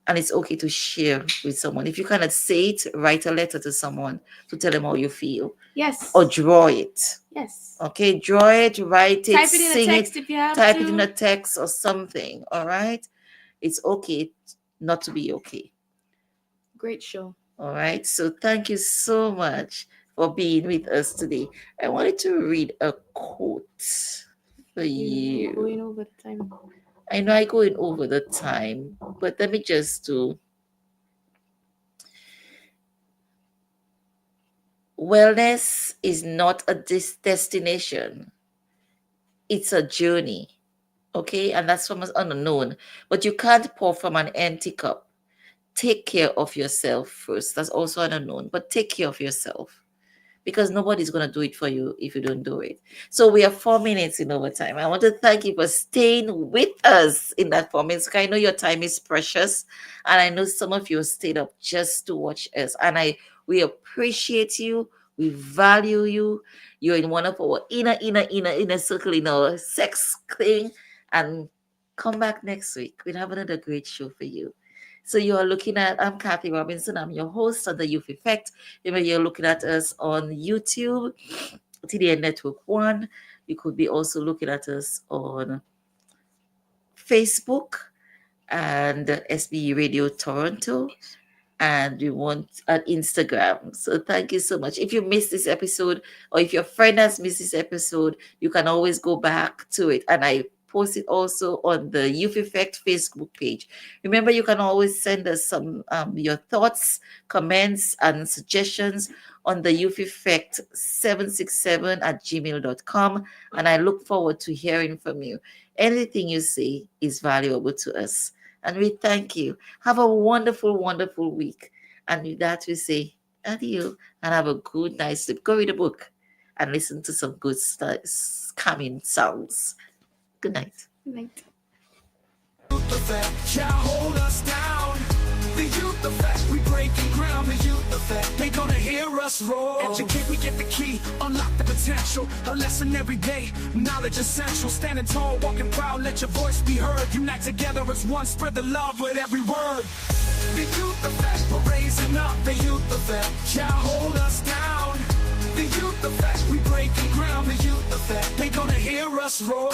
And it's okay to share with someone. If you cannot say it, write a letter to someone to tell them how you feel. Yes. Or draw it. Yes. Okay, draw it, write it, Type it in sing a text it, if you have type to. it in a text or something. All right. It's okay not to be okay. Great show. All right. So thank you so much for being with us today. I wanted to read a quote for you. You're going over the time. I know I'm going over the time, but let me just do. Wellness is not a destination. It's a journey. Okay? And that's from an unknown. But you can't pour from an empty cup. Take care of yourself first. That's also an unknown. But take care of yourself, because nobody's going to do it for you if you don't do it. So we are 4 minutes in overtime. I want to thank you for staying with us in that 4 minutes. I know your time is precious, and I know some of you stayed up just to watch us. And we appreciate you. We value you. You're in one of our inner circle, in our sex thing. And come back next week. We'll have another great show for you. So you are looking at, I'm Kathy Robinson. I'm your host on the Youth Effect. You're looking at us on YouTube, TDN Network 1. You could be also looking at us on Facebook and SB Radio Toronto. And we want an Instagram. So thank you so much. If you missed this episode, or if your friend has missed this episode, you can always go back to it. And I post it also on the Youth Effect Facebook page. Remember, you can always send us some your thoughts, comments, and suggestions on the Youth Effect 767@gmail.com. And I look forward to hearing from you. Anything you say is valuable to us. And we thank you. Have a wonderful, wonderful week. And with that, we say adieu and have a good night's sleep. Go read a book and listen to some good calming sounds. Good night. Good night. Youth effect, shall hold us down. The youth effect, we breaking ground. The youth effect, they gonna hear us roar. Educate, we get the key, unlock the potential. A lesson every day, knowledge essential. Standing tall, walking proud, let your voice be heard. Unite together as one, spread the love with every word. The youth effect, we're raising up. The youth effect, shall hold us down. The youth effect, we breaking ground. The youth effect, they gonna hear us roar.